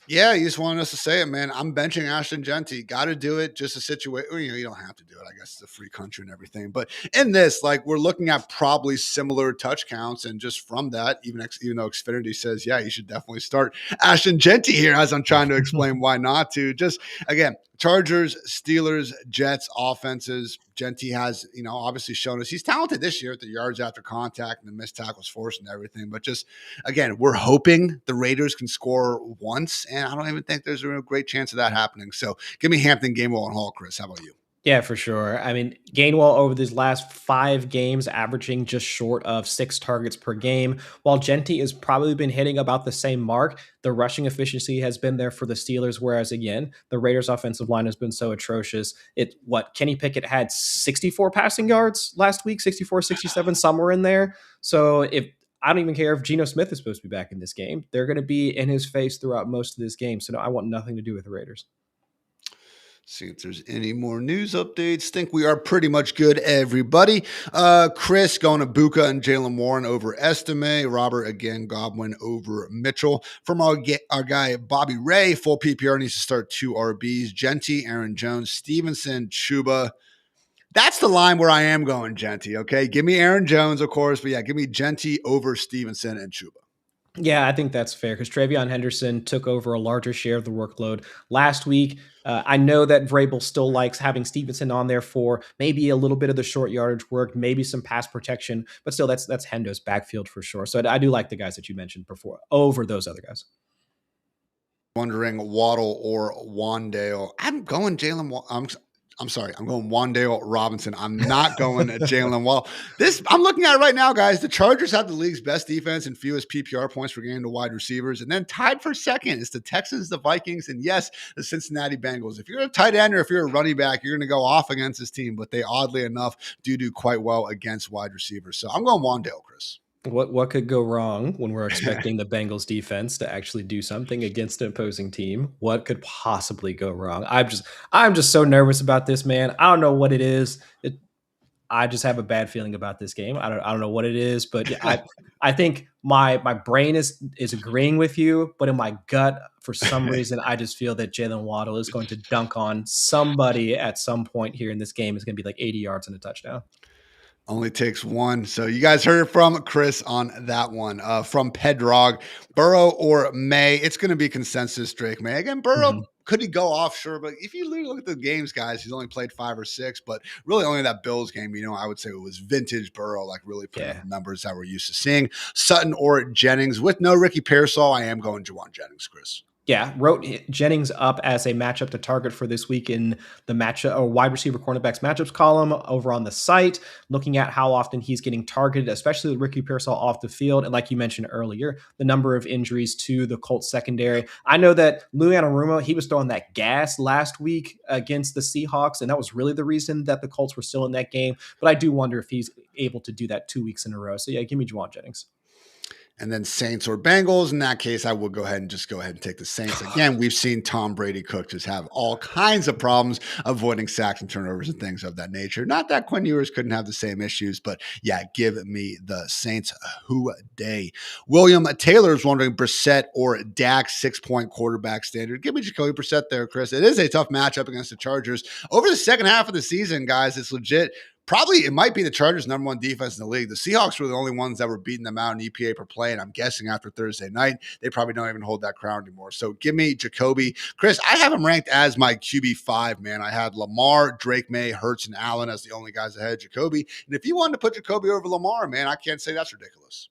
S1: Yeah, you just wanted us to say it, man. I'm benching Ashton Genty. Got to do it. Just a situation. You don't have to do it. I guess it's a free country and everything. But in this, we're looking at probably similar touch counts. And just from that, even though Xfinity says, yeah, you should definitely start Ashton Genty here, as I'm trying to explain why not to. Just, again, Chargers, Steelers, Jets, offenses. Genty has, obviously shown us he's talented this year at the yards after contact and the missed tackles forced and everything. But just, again, we're hoping the Raiders can score once, and I don't even think there's a real great chance of that happening. So give me Hampton, Gamewell, and Hall, Chris. How about you?
S2: Yeah, for sure. I mean, Gainwell over these last 5 games averaging just short of 6 targets per game. While Genty has probably been hitting about the same mark, the rushing efficiency has been there for the Steelers, whereas, again, the Raiders' offensive line has been so atrocious. Kenny Pickett had 64 passing yards last week, 64, 67, somewhere in there. So I don't even care if Geno Smith is supposed to be back in this game. They're going to be in his face throughout most of this game. So no, I want nothing to do with the Raiders.
S1: See if there's any more news updates. Think we are pretty much good, everybody. Chris going to Buka and Jalen Warren over Estime. Robert, again, Godwin over Mitchell. From our guy, Bobby Ray, full PPR needs to start 2 RBs. Genty, Aaron Jones, Stevenson, Chuba. That's the line where I am going, Genty, okay? Give me Aaron Jones, of course, but yeah, give me Genty over Stevenson and Chuba.
S2: Yeah, I think that's fair because Travion Henderson took over a larger share of the workload last week. I know that Vrabel still likes having Stevenson on there for maybe a little bit of the short yardage work, maybe some pass protection, but still that's Hendo's backfield for sure. So I do like the guys that you mentioned before over those other guys.
S1: Wondering Waddle or Wandale. I'm going Jalen. I'm sorry, I'm going Wandale Robinson. I'm not going Jalen Waddle. I'm looking at it right now, guys. The Chargers have the league's best defense and fewest PPR points per game to wide receivers. And then tied for second is the Texans, the Vikings, and yes, the Cincinnati Bengals. If you're a tight end or if you're a running back, you're going to go off against this team. But they, oddly enough, do quite well against wide receivers. So I'm going Wandale, Chris.
S2: What could go wrong when we're expecting the Bengals defense to actually do something against an opposing team? What could possibly go wrong? I'm just so nervous about this, man. I don't know what it is. I just have a bad feeling about this game. I don't know what it is, but I think my brain is agreeing with you, but in my gut, for some reason, I just feel that Jalen Waddle is going to dunk on somebody at some point here in this game. It's going to be like 80 yards and a touchdown.
S1: Only takes one. So you guys heard from Chris on that one. From Pedrog, Burrow or May. It's going to be consensus Drake May. Again, Burrow, could he go off? Sure. But if you look at the games, guys, he's only played 5 or 6. But really only that Bills game, I would say it was vintage Burrow, really putting up numbers that we're used to seeing. Sutton or Jennings. With no Ricky Pearsall, I am going Juwan Jennings, Chris.
S2: Yeah, wrote Jennings up as a matchup to target for this week in the matchup or wide receiver cornerbacks matchups column over on the site, looking at how often he's getting targeted, especially with Ricky Pearsall off the field. And like you mentioned earlier, the number of injuries to the Colts secondary. I know that Lou Anarumo, he was throwing that gas last week against the Seahawks, and that was really the reason that the Colts were still in that game. But I do wonder if he's able to do that 2 weeks in a row. So yeah, give me Juwan Jennings.
S1: And then Saints or Bengals. In that case, I would go ahead and take the Saints. Again, we've seen Tom Brady cook just have all kinds of problems avoiding sacks and turnovers and things of that nature. Not that Quinn Ewers couldn't have the same issues, but yeah, give me the Saints. Who day. William Taylor is wondering Brissett or Dak 6-point quarterback standard. Give me Jacoby Brissett there, Chris. It is a tough matchup against the Chargers. Over the second half of the season, guys, it's legit. Probably it might be the Chargers' number one defense in the league. The Seahawks were the only ones that were beating them out in EPA per play, and I'm guessing after Thursday night, they probably don't even hold that crown anymore. So give me Jacoby. Chris, I have him ranked as my QB5, man. I had Lamar, Drake May, Hurts, and Allen as the only guys ahead of Jacoby. And if you wanted to put Jacoby over Lamar, man, I can't say that's ridiculous.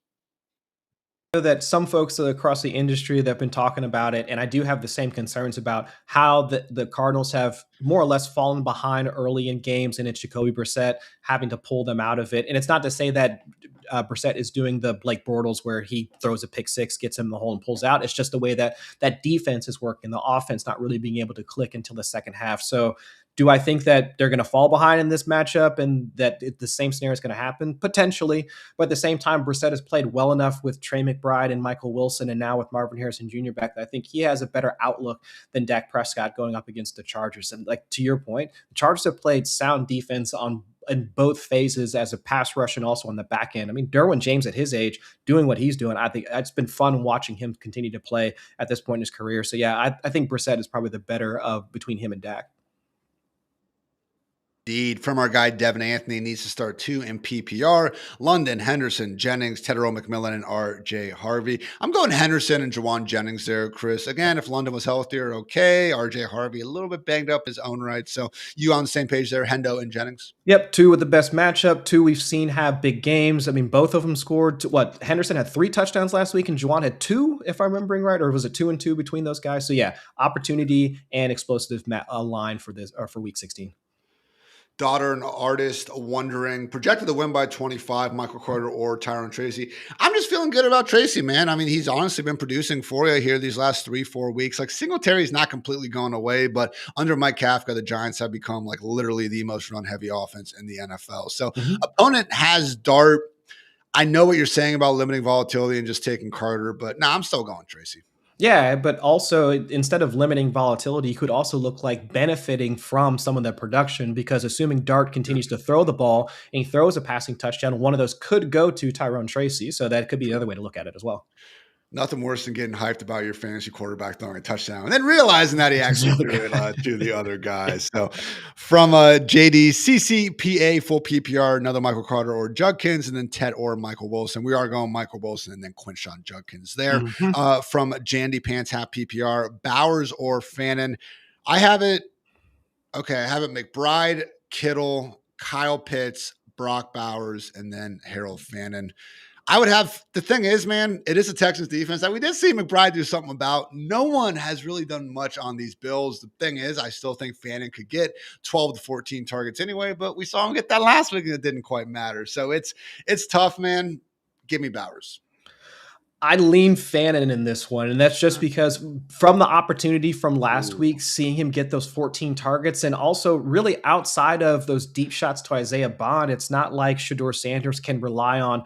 S2: That some folks across the industry that have been talking about it, and I do have the same concerns about how the Cardinals have more or less fallen behind early in games, and it's Jacoby Brissett having to pull them out of it. And it's not to say that Brissett is doing the Blake Bortles where he throws a pick six, gets him in the hole and pulls out. It's just the way that defense is working, the offense not really being able to click until the second half. So do I think that they're going to fall behind in this matchup and that the same scenario is going to happen? Potentially. But at the same time, Brissett has played well enough with Trey McBride and Michael Wilson and now with Marvin Harrison Jr. back that I think he has a better outlook than Dak Prescott going up against the Chargers. And like to your point, the Chargers have played sound defense in both phases as a pass rush and also on the back end. I mean, Derwin James at his age doing what he's doing, I think it's been fun watching him continue to play at this point in his career. So yeah, I think Brissett is probably the better of between him and Dak.
S1: Indeed. From our guy, Devin Anthony needs to start 2 in PPR. London, Henderson, Jennings, Tedero McMillan, and RJ Harvey. I'm going Henderson and Jawan Jennings there, Chris. Again, if London was healthier, okay. RJ Harvey a little bit banged up his own right. So you on the same page there, Hendo and Jennings?
S2: Yep, 2 with the best matchup. 2 we've seen have big games. I mean, both of them scored. Henderson had 3 touchdowns last week, and Jawan had 2, if I'm remembering right, or was it 2 and 2 between those guys? So yeah, opportunity and explosive line for this or for Week 16.
S1: Daughter and artist wondering, projected to win by 25, Michael Carter or Tyron Tracy. I'm just feeling good about Tracy, man. I mean, he's honestly been producing for you here these last 3-4 weeks. Like Singletary's not completely going away, but under Mike Kafka, the Giants have become like literally the most run-heavy offense in the NFL. So opponent has Dart. I know what you're saying about limiting volatility and just taking Carter, but I'm still going Tracy.
S2: Yeah, but also instead of limiting volatility, you could also look like benefiting from some of the production because assuming Dart continues to throw the ball and he throws a passing touchdown, one of those could go to Tyrone Tracy. So that could be the other way to look at it as well.
S1: Nothing worse than getting hyped about your fantasy quarterback throwing a touchdown and then realizing that he actually threw it to the other guys. So from JD, CCPA, full PPR, another Michael Carter or Judkins, and then Ted or Michael Wilson. We are going Michael Wilson and then Quinshon Judkins there. From Jandy Pants, half PPR, Bowers or Fannin. I have it McBride, Kittle, Kyle Pitts, Brock Bowers, and then Harold Fannin. I would have, the thing is, man, it is a Texans defense that we did see McBride do something about. No one has really done much on these Bills. The thing is, I still think Fannin could get 12 to 14 targets anyway, but we saw him get that last week and it didn't quite matter. So it's tough, man. Give me Bowers.
S2: I lean Fannin in this one, and that's just because from the opportunity from last week, seeing him get those 14 targets, and also really outside of those deep shots to Isaiah Bond, it's not like Shedeur Sanders can rely on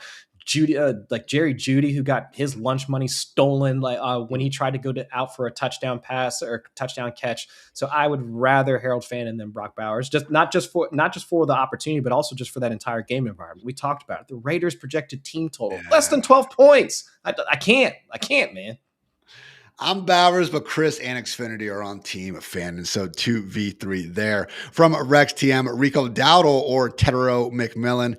S2: like Jerry Jeudy, who got his lunch money stolen when he tried to go out for a touchdown pass or touchdown catch. So I would rather Harold Fannin than Brock Bowers, not just for the opportunity, but also just for that entire game environment. We talked about it. The Raiders projected team total less than 12 points. I can't, man.
S1: I'm Bowers, but Chris and Xfinity are on team Fannin, so 2v3 there. From Rex TM, Rico Dowdle or Tedero McMillan.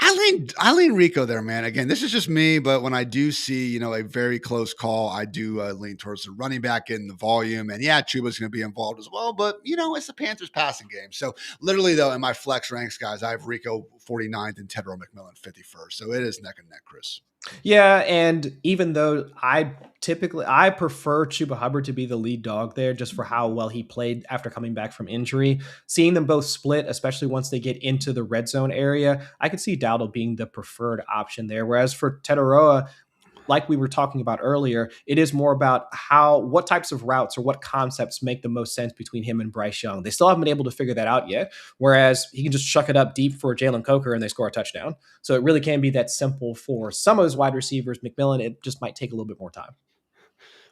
S1: I lean Rico there, man. Again, this is just me, but when I do see, a very close call, I do lean towards the running back in the volume. And yeah, Chuba's going to be involved as well, but it's the Panthers passing game. So literally though, in my flex ranks, guys, I have Rico 49th and Tedero McMillan 51st. So it is neck and neck, Chris.
S2: Yeah, and even though I prefer Chuba Hubbard to be the lead dog there just for how well he played after coming back from injury. Seeing them both split, especially once they get into the red zone area, I could see Dowdle being the preferred option there. Whereas for Tedoroa, like we were talking about earlier, it is more about what types of routes or what concepts make the most sense between him and Bryce Young. They still haven't been able to figure that out yet. Whereas he can just chuck it up deep for Jalen Coker and they score a touchdown. So it really can be that simple for some of his wide receivers. McMillan, it just might take a little bit more time.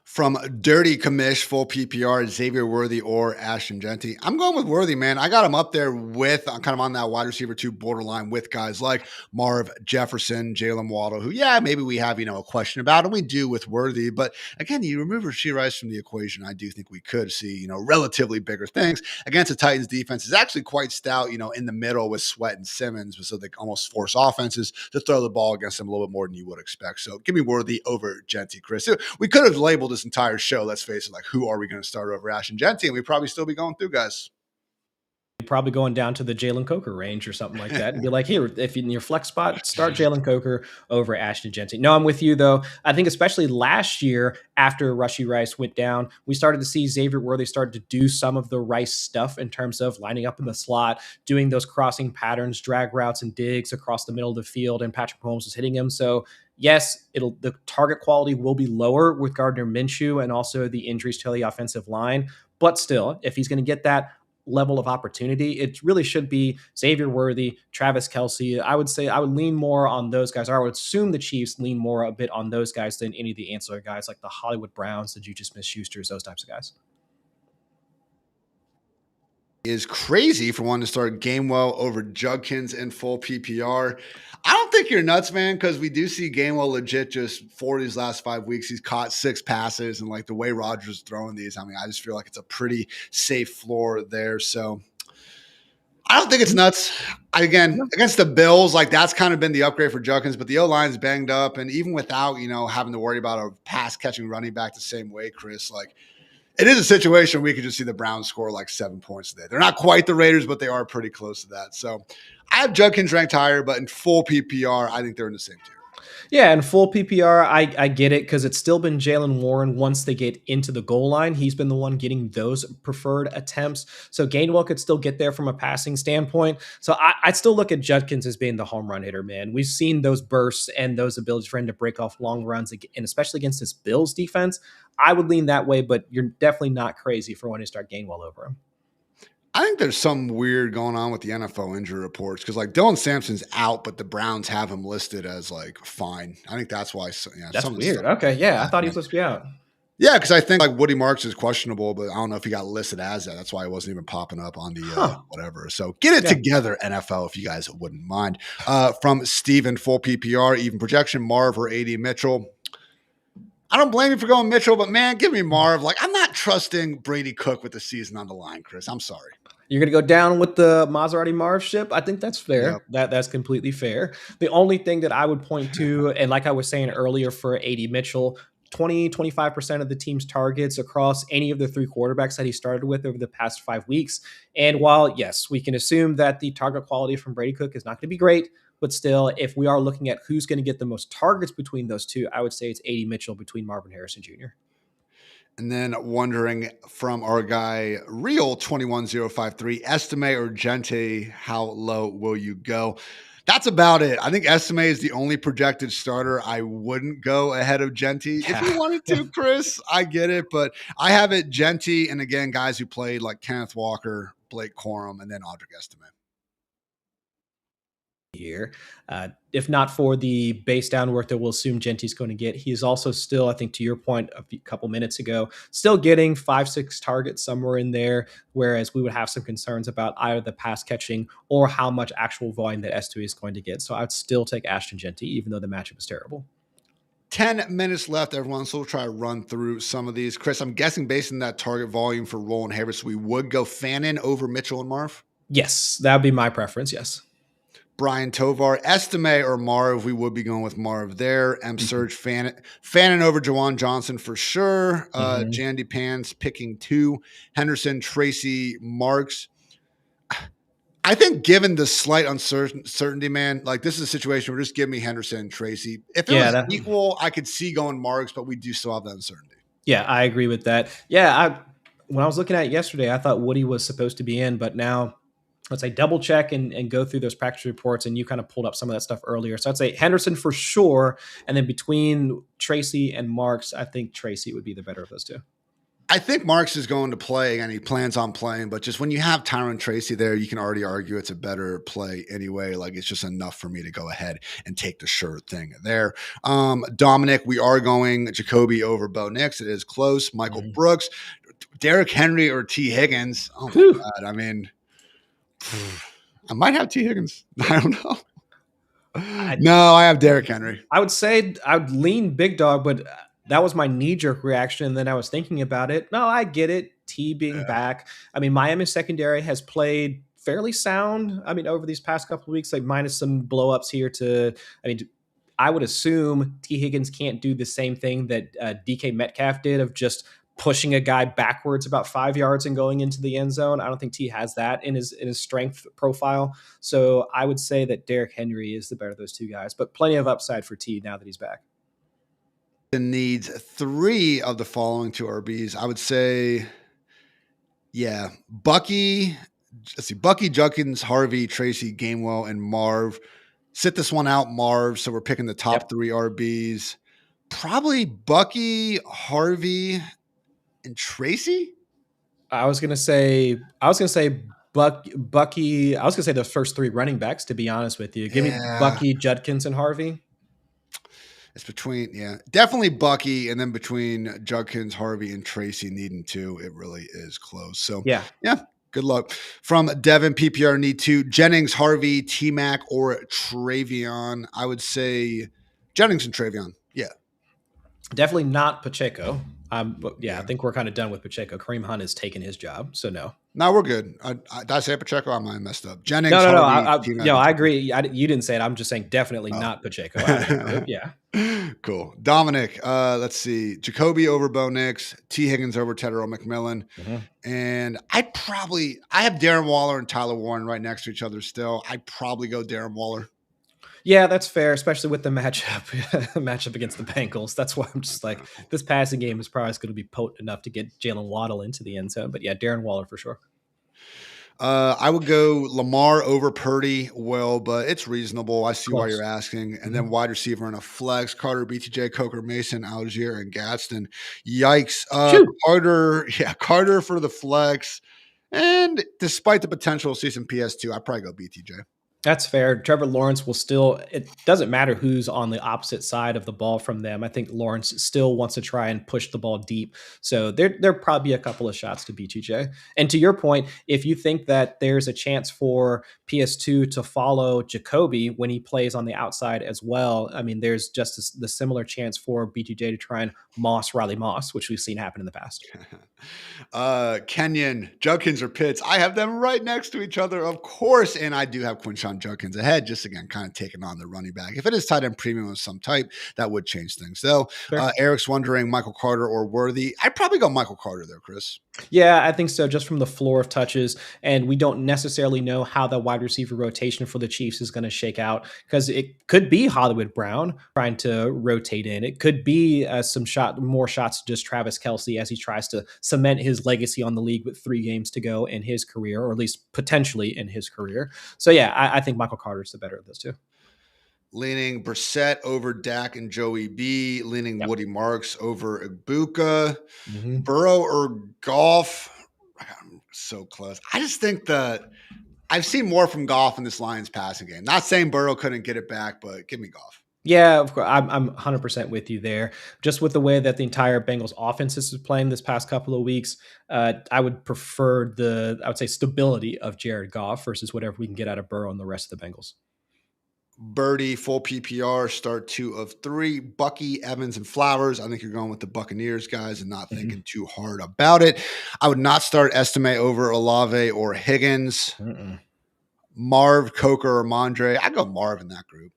S1: From Dirty Commish, full PPR, Xavier Worthy or Ashton Genty. I'm going with Worthy, man. I got him up there with, I'm kind of on that wide receiver 2 borderline with guys like Marv Jefferson, Jalen Waddle, who, yeah, maybe we have, a question about, and we do with Worthy. But again, you remove Rashee Rice from the equation, I do think we could see, relatively bigger things against the Titans defense. Is actually quite stout, in the middle with Sweat and Simmons, so they almost force offenses to throw the ball against them a little bit more than you would expect. So give me Worthy over Genty, Chris. We could have labeled this entire show, let's face it, like, who are we going to start over Ashton Genty? And we'd probably still be going through guys.
S2: Probably going down to the Jalen Coker range or something like that and be like, here, if in your flex spot, start Jalen Coker over Ashton Genty. No, I'm with you, though. I think especially last year after Rashee Rice went down, we started to see Xavier Worthy start to do some of the Rice stuff in terms of lining up in the slot, doing those crossing patterns, drag routes and digs across the middle of the field, and Patrick Mahomes was hitting him. So yes, the target quality will be lower with Gardner Minshew and also the injuries to the offensive line. But still, if he's going to get that level of opportunity, it really should be Xavier Worthy, Travis Kelce. I would say I would lean more on those guys. Or I would assume the Chiefs lean more a bit on those guys than any of the ancillary guys like the Hollywood Browns, the Juju Smith-Schusters, those types of guys.
S1: Is crazy for one to start Gainwell over Judkins in full PPR. I don't think you're nuts, man, because we do see Gainwell legit just for these last 5 weeks. He's caught 6 passes, and like the way Rodgers is throwing these, I mean, I just feel like it's a pretty safe floor there. So I don't think it's nuts. Again, against the Bills, like that's kind of been the upgrade for Judkins, but the O-line's banged up, and even without, having to worry about a pass catching running back the same way, Chris, like it is a situation we could just see the Browns score like 7 points today. They're not quite the Raiders, but they are pretty close to that. So I have Judkins ranked higher, but in full PPR, I think they're in the same tier.
S2: Yeah, and full PPR, I get it because it's still been Jaylen Warren once they get into the goal line. He's been the one getting those preferred attempts. So Gainwell could still get there from a passing standpoint. So I'd still look at Judkins as being the home run hitter, man. We've seen those bursts and those abilities for him to break off long runs, and especially against this Bills defense. I would lean that way, but you're definitely not crazy for when you start Gainwell over him.
S1: I think there's something weird going on with the NFL injury reports because like Dylan Sampson's out, but the Browns have him listed as like fine. I think that's why. Yeah,
S2: that's weird. Okay, yeah, I thought he was supposed to be out.
S1: Yeah, because I think like Woody Marks is questionable, but I don't know if he got listed as that. That's why he wasn't even popping up on the whatever. So get it together, NFL, if you guys wouldn't mind. From Steven, full PPR, even projection, Marv or AD Mitchell. I don't blame you for going Mitchell, but man, give me Marv. Like, I'm not trusting Brady Cook with the season on the line, Chris. I'm sorry.
S2: You're going to go down with the Maserati Marv ship? I think that's fair. Yep. That's completely fair. The only thing that I would point to, and like I was saying earlier for AD Mitchell, 20-25% of the team's targets across any of the 3 quarterbacks that he started with over the past 5 weeks. And while, yes, we can assume that the target quality from Brady Cook is not going to be great, but still, if we are looking at who's going to get the most targets between those two, I would say it's AD Mitchell between Marvin Harrison Jr.
S1: And then wondering from our guy, Real 21053, Estime or Genty, how low will you go? That's about it. I think Estime is the only projected starter I wouldn't go ahead of Genty. Yeah. If you wanted to, Chris, I get it. But I have it Genty, and again, guys who played like Kenneth Walker, Blake Corum, and then Audric Estime.
S2: Here. If not for the base down work that we'll assume Genty's going to get, he's also still, I think to your point a couple minutes ago, still getting 5-6 targets somewhere in there, whereas we would have some concerns about either the pass catching or how much actual volume that S2 is going to get. So I'd still take Ashton Genty, even though the matchup is terrible.
S1: 10 minutes left, everyone, so we'll try to run through some of these. Chris, I'm guessing based on that target volume for Roland Harris, we would go Fannin over Mitchell and Marv?
S2: Yes, that would be my preference, yes.
S1: Brian Tovar, Estime or Marv, we would be going with Marv there. M. Surge, Fannin over Jawan Johnson for sure. Jandy Pans picking 2. Henderson, Tracy, Marks. I think given the slight uncertainty, man, like this is a situation where just give me Henderson and Tracy. If it was equal, I could see going Marks, but we do still have that uncertainty.
S2: Yeah, I agree with that. Yeah, when I was looking at it yesterday, I thought Woody was supposed to be in, but now let's say double check and go through those practice reports, and you kind of pulled up some of that stuff earlier. So I'd say Henderson for sure, and then between Tracy and Marks, I think Tracy would be the better of those two.
S1: I think Marks is going to play, and he plans on playing, but just when you have Tyron Tracy there, you can already argue it's a better play anyway. Like, it's just enough for me to go ahead and take the sure thing there. Dominic, we are going Jacoby over Bo Nix. It is close. Michael Brooks, Derrick Henry, or T. Higgins. Oh, my God. I mean, I might have T. Higgins. I don't know. No, I have Derrick Henry.
S2: I would say I would lean big dog, but that was my knee-jerk reaction. And then I was thinking about it. No, I get it. T being back. I mean, Miami's secondary has played fairly sound. I mean, over these past couple of weeks, like minus some blow-ups here I would assume T. Higgins can't do the same thing that DK Metcalf did of just pushing a guy backwards about 5 yards and going into the end zone. I don't think T has that in his strength profile. So I would say that Derrick Henry is the better of those two guys, but plenty of upside for T now that he's back.
S1: Needs 3 of the following 2 RBs. I would say, Bucky. Let's see, Bucky, Judkins, Harvey, Tracy, Gainwell, and Marv. Sit this one out, Marv. So we're picking the top 3 RBs. Probably Bucky, Harvey, and Tracy.
S2: I was gonna say Bucky. I was gonna say the first 3 running backs. To be honest with you, give me Bucky, Judkins, and Harvey.
S1: It's between, definitely Bucky, and then between Judkins, Harvey, and Tracy needing 2, it really is close. So yeah, good luck. From Devin, PPR need 2, Jennings, Harvey, T-Mac, or Travion. I would say Jennings and Travion. Yeah.
S2: Definitely not Pacheco. I think we're kind of done with Pacheco. Kareem Hunt has taken his job, so no.
S1: No, we're good. Did I say Pacheco? I might have messed up. Jennings.
S2: No. I agree. You didn't say it. I'm just saying definitely not Pacheco. Yeah.
S1: Cool. Dominic, let's see. Jacoby over Bo Nix, T. Higgins over Tedero McMillan. And I have Darren Waller and Tyler Warren right next to each other still. I'd probably go Darren Waller.
S2: Yeah, that's fair, especially with the matchup against the Bengals. That's why I'm just like, this passing game is probably going to be potent enough to get Jalen Waddle into the end zone. But yeah, Darren Waller for sure.
S1: I would go Lamar over Purdy, but it's reasonable. I see why you're asking. And then wide receiver in a flex, Carter, BTJ, Coker, Mason, Algier, and Gadsden. Yikes. Carter for the flex. And despite the potential to see some PS2, I'd probably go BTJ.
S2: That's fair. Trevor Lawrence will still, it doesn't matter who's on the opposite side of the ball from them. I think Lawrence still wants to try and push the ball deep. So there'll probably be a couple of shots to BTJ. And to your point, if you think that there's a chance for PS2 to follow Jacoby when he plays on the outside as well, I mean, there's just the similar chance for BTJ to try and moss Riley Moss, which we've seen happen in the past.
S1: Kenyon, Judkins, or Pitts. I have them right next to each other, of course. And I do have Quinshon Judkins ahead, just again, kind of taking on the running back. If it is tight end premium of some type, that would change things. So Eric's wondering Michael Carter or Worthy. I'd probably go Michael Carter there, Chris.
S2: Yeah, I think so, just from the floor of touches. And we don't necessarily know how the wide receiver rotation for the Chiefs is going to shake out, because it could be Hollywood Brown trying to rotate in. It could be more shots to just Travis Kelce as he tries to cement his legacy on the league with 3 games to go in his career, or at least potentially in his career. So yeah, I think Michael Carter's the better of those two.
S1: Leaning Brissett over Dak and Joey B. Leaning Woody Marks over Ibuka. Burrow or Goff. I'm so close. I just think that I've seen more from Goff in this Lions passing game. Not saying Burrow couldn't get it back, but give me Goff.
S2: Yeah, of course. I'm 100% with you there. Just with the way that the entire Bengals offense is playing this past couple of weeks, I would prefer stability of Jared Goff versus whatever we can get out of Burrow and the rest of the Bengals.
S1: Birdie, full PPR, start 2 of 3. Bucky, Evans, and Flowers. I think you're going with the Buccaneers guys and not thinking too hard about it. I would not start Estime over Olave or Higgins. Marv, Coker, or Mondre. I'd go Marv in that group.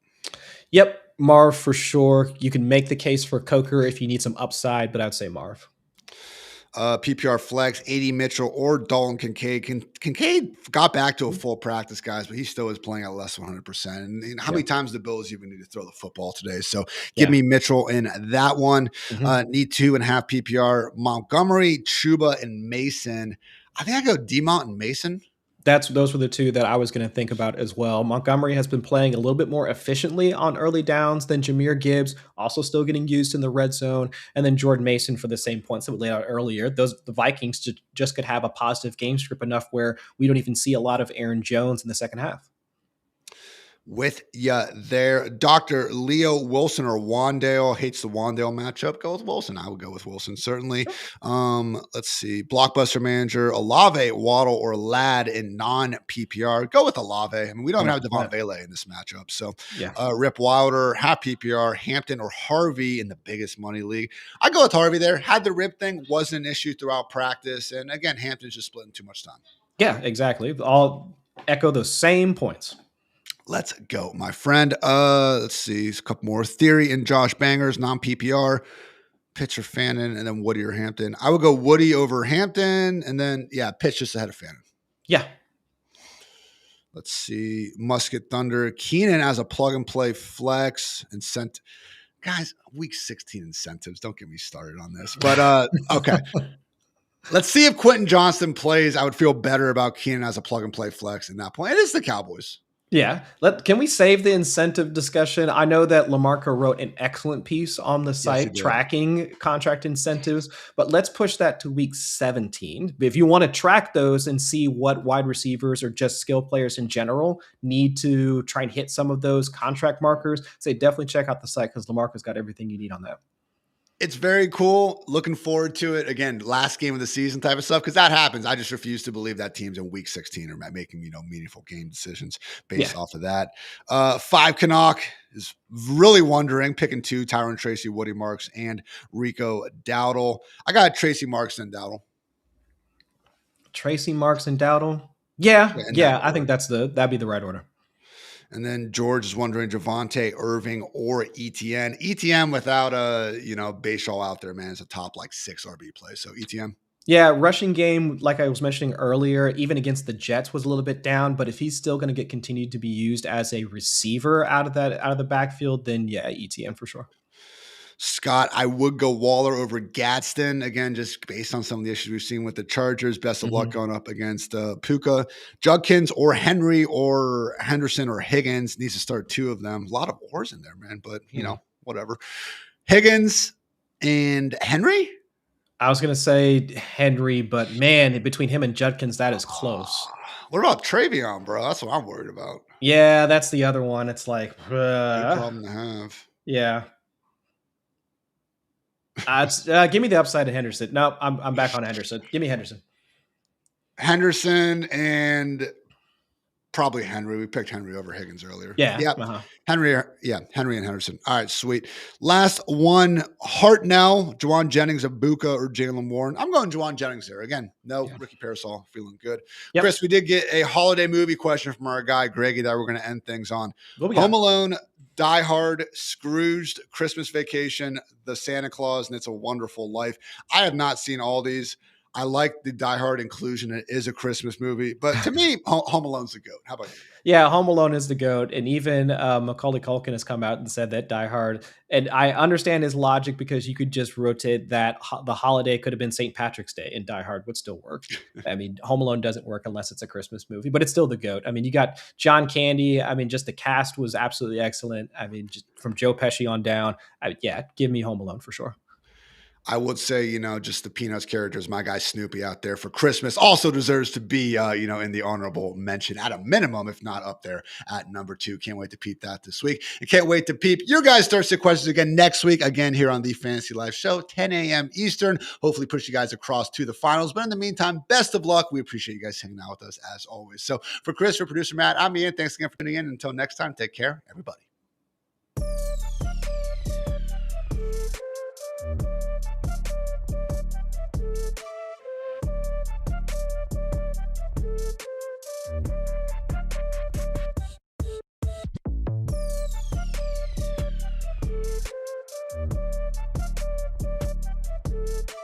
S2: Yep, Marv for sure. You can make the case for Coker if you need some upside, but I'd say Marv.
S1: PPR flex, 80 Mitchell or Dalton Kincaid. Kincaid got back to a full practice, guys, but he still is playing at less than 100%. And how many times the Bills even need to throw the football today? So give me Mitchell in that one. Need 2.5 PPR. Montgomery, Chuba, and Mason. I think I go D-Mont and Mason.
S2: Those were the two that I was going to think about as well. Montgomery has been playing a little bit more efficiently on early downs than Jahmyr Gibbs, also still getting used in the red zone, and then Jordan Mason for the same points that we laid out earlier. The Vikings just could have a positive game script enough where we don't even see a lot of Aaron Jones in the second half.
S1: With you there, Dr. Leo Wilson or Wandale. Hates the Wandale matchup. Go with Wilson. I would go with Wilson, certainly. Let's see. Blockbuster manager, Olave, Waddle, or Ladd in non-PPR. Go with Olave. I mean, we don't have Devon Vele in this matchup. So
S2: Yeah.
S1: Rip Wilder, half PPR, Hampton or Harvey in the biggest money league. I go with Harvey there. Had the rib thing, wasn't an issue throughout practice. And again, Hampton's just splitting too much time.
S2: Yeah, exactly. All echo those same points.
S1: Let's go, my friend. Let's see. A couple more. Theory and Josh Bangers, non-PPR. Pitcher Fannin, and then Woody or Hampton. I would go Woody over Hampton, and then, yeah, pitch just ahead of Fannin.
S2: Yeah.
S1: Let's see. Musket Thunder. Keenan as a plug-and-play flex. Guys, week 16 incentives. Don't get me started on this. But, okay. Let's see if Quentin Johnston plays. I would feel better about Keenan as a plug-and-play flex at that point. It is the Cowboys.
S2: Yeah. Can we save the incentive discussion? I know that LaMarco wrote an excellent piece on the site tracking contract incentives, but let's push that to week 17. If you want to track those and see what wide receivers or just skill players in general need to try and hit some of those contract markers, say definitely check out the site because LaMarco's got everything you need on that.
S1: It's very cool. Looking forward to it. Again, last game of the season type of stuff, because that happens. I just refuse to believe that teams in week 16 are making, meaningful game decisions based off of that. 5 Canuck is really wondering, picking 2, Tyron Tracy, Woody Marks, and Rico Dowdle. I got Tracy Marks and Dowdle.
S2: Tracy Marks and Dowdle? Yeah, I think that'd be the right order.
S1: And then George is wondering Javonte Irving or ETN. ETN without Bashaw out there, man, is a top 6 RB play. So ETN.
S2: Yeah, rushing game, like I was mentioning earlier, even against the Jets was a little bit down, but if he's still going to get continued to be used as a receiver out of the backfield, then yeah, ETN for sure.
S1: Scott, I would go Waller over Gadsden. Again, just based on some of the issues we've seen with the Chargers. Best of luck going up against Puka. Judkins or Henry or Henderson or Higgins. Needs to start 2 of them. A lot of ors in there, man, but, whatever. Higgins and Henry?
S2: I was going to say Henry, but, man, between him and Judkins, that is close.
S1: What about Travion, bro? That's what I'm worried about.
S2: Yeah, that's the other one. It's like
S1: Good problem to have.
S2: Yeah. Give me the upside of Henderson. No, I'm back on Henderson. Give me Henderson.
S1: Henderson and probably Henry. We picked Henry over Higgins earlier.
S2: Yeah.
S1: Uh-huh. Henry and Henderson. All right, sweet. Last one, Hartnell, Juwan Jennings, Abuka, or Jalen Warren. I'm going Juwan Jennings there. Again, Ricky Parasol, feeling good. Yep. Chris, we did get a holiday movie question from our guy, Greggy, that we're going to end things on. Home Alone, Die Hard, Scrooged, Christmas Vacation, The Santa Claus, and It's a Wonderful Life. I have not seen all these. I like the Die Hard inclusion. It is a Christmas movie. But to me, Home Alone's the GOAT. How about you?
S2: Yeah, Home Alone is the GOAT. And even Macaulay Culkin has come out and said that Die Hard. And I understand his logic because you could just rotate that. The holiday could have been St. Patrick's Day and Die Hard would still work. I mean, Home Alone doesn't work unless it's a Christmas movie, but it's still the GOAT. I mean, you got John Candy. I mean, just the cast was absolutely excellent. I mean, just from Joe Pesci on down. Give me Home Alone for sure.
S1: I would say, just the Peanuts characters, my guy Snoopy out there for Christmas also deserves to be, in the honorable mention at a minimum, if not up there at number 2. Can't wait to peep that this week. And can't wait to peep your guys' Thursday questions again next week, again here on the Fantasy Life Show, 10 a.m. Eastern. Hopefully push you guys across to the finals. But in the meantime, best of luck. We appreciate you guys hanging out with us as always. So for Chris, for producer Matt, I'm Ian. Thanks again for tuning in. Until next time, take care, everybody.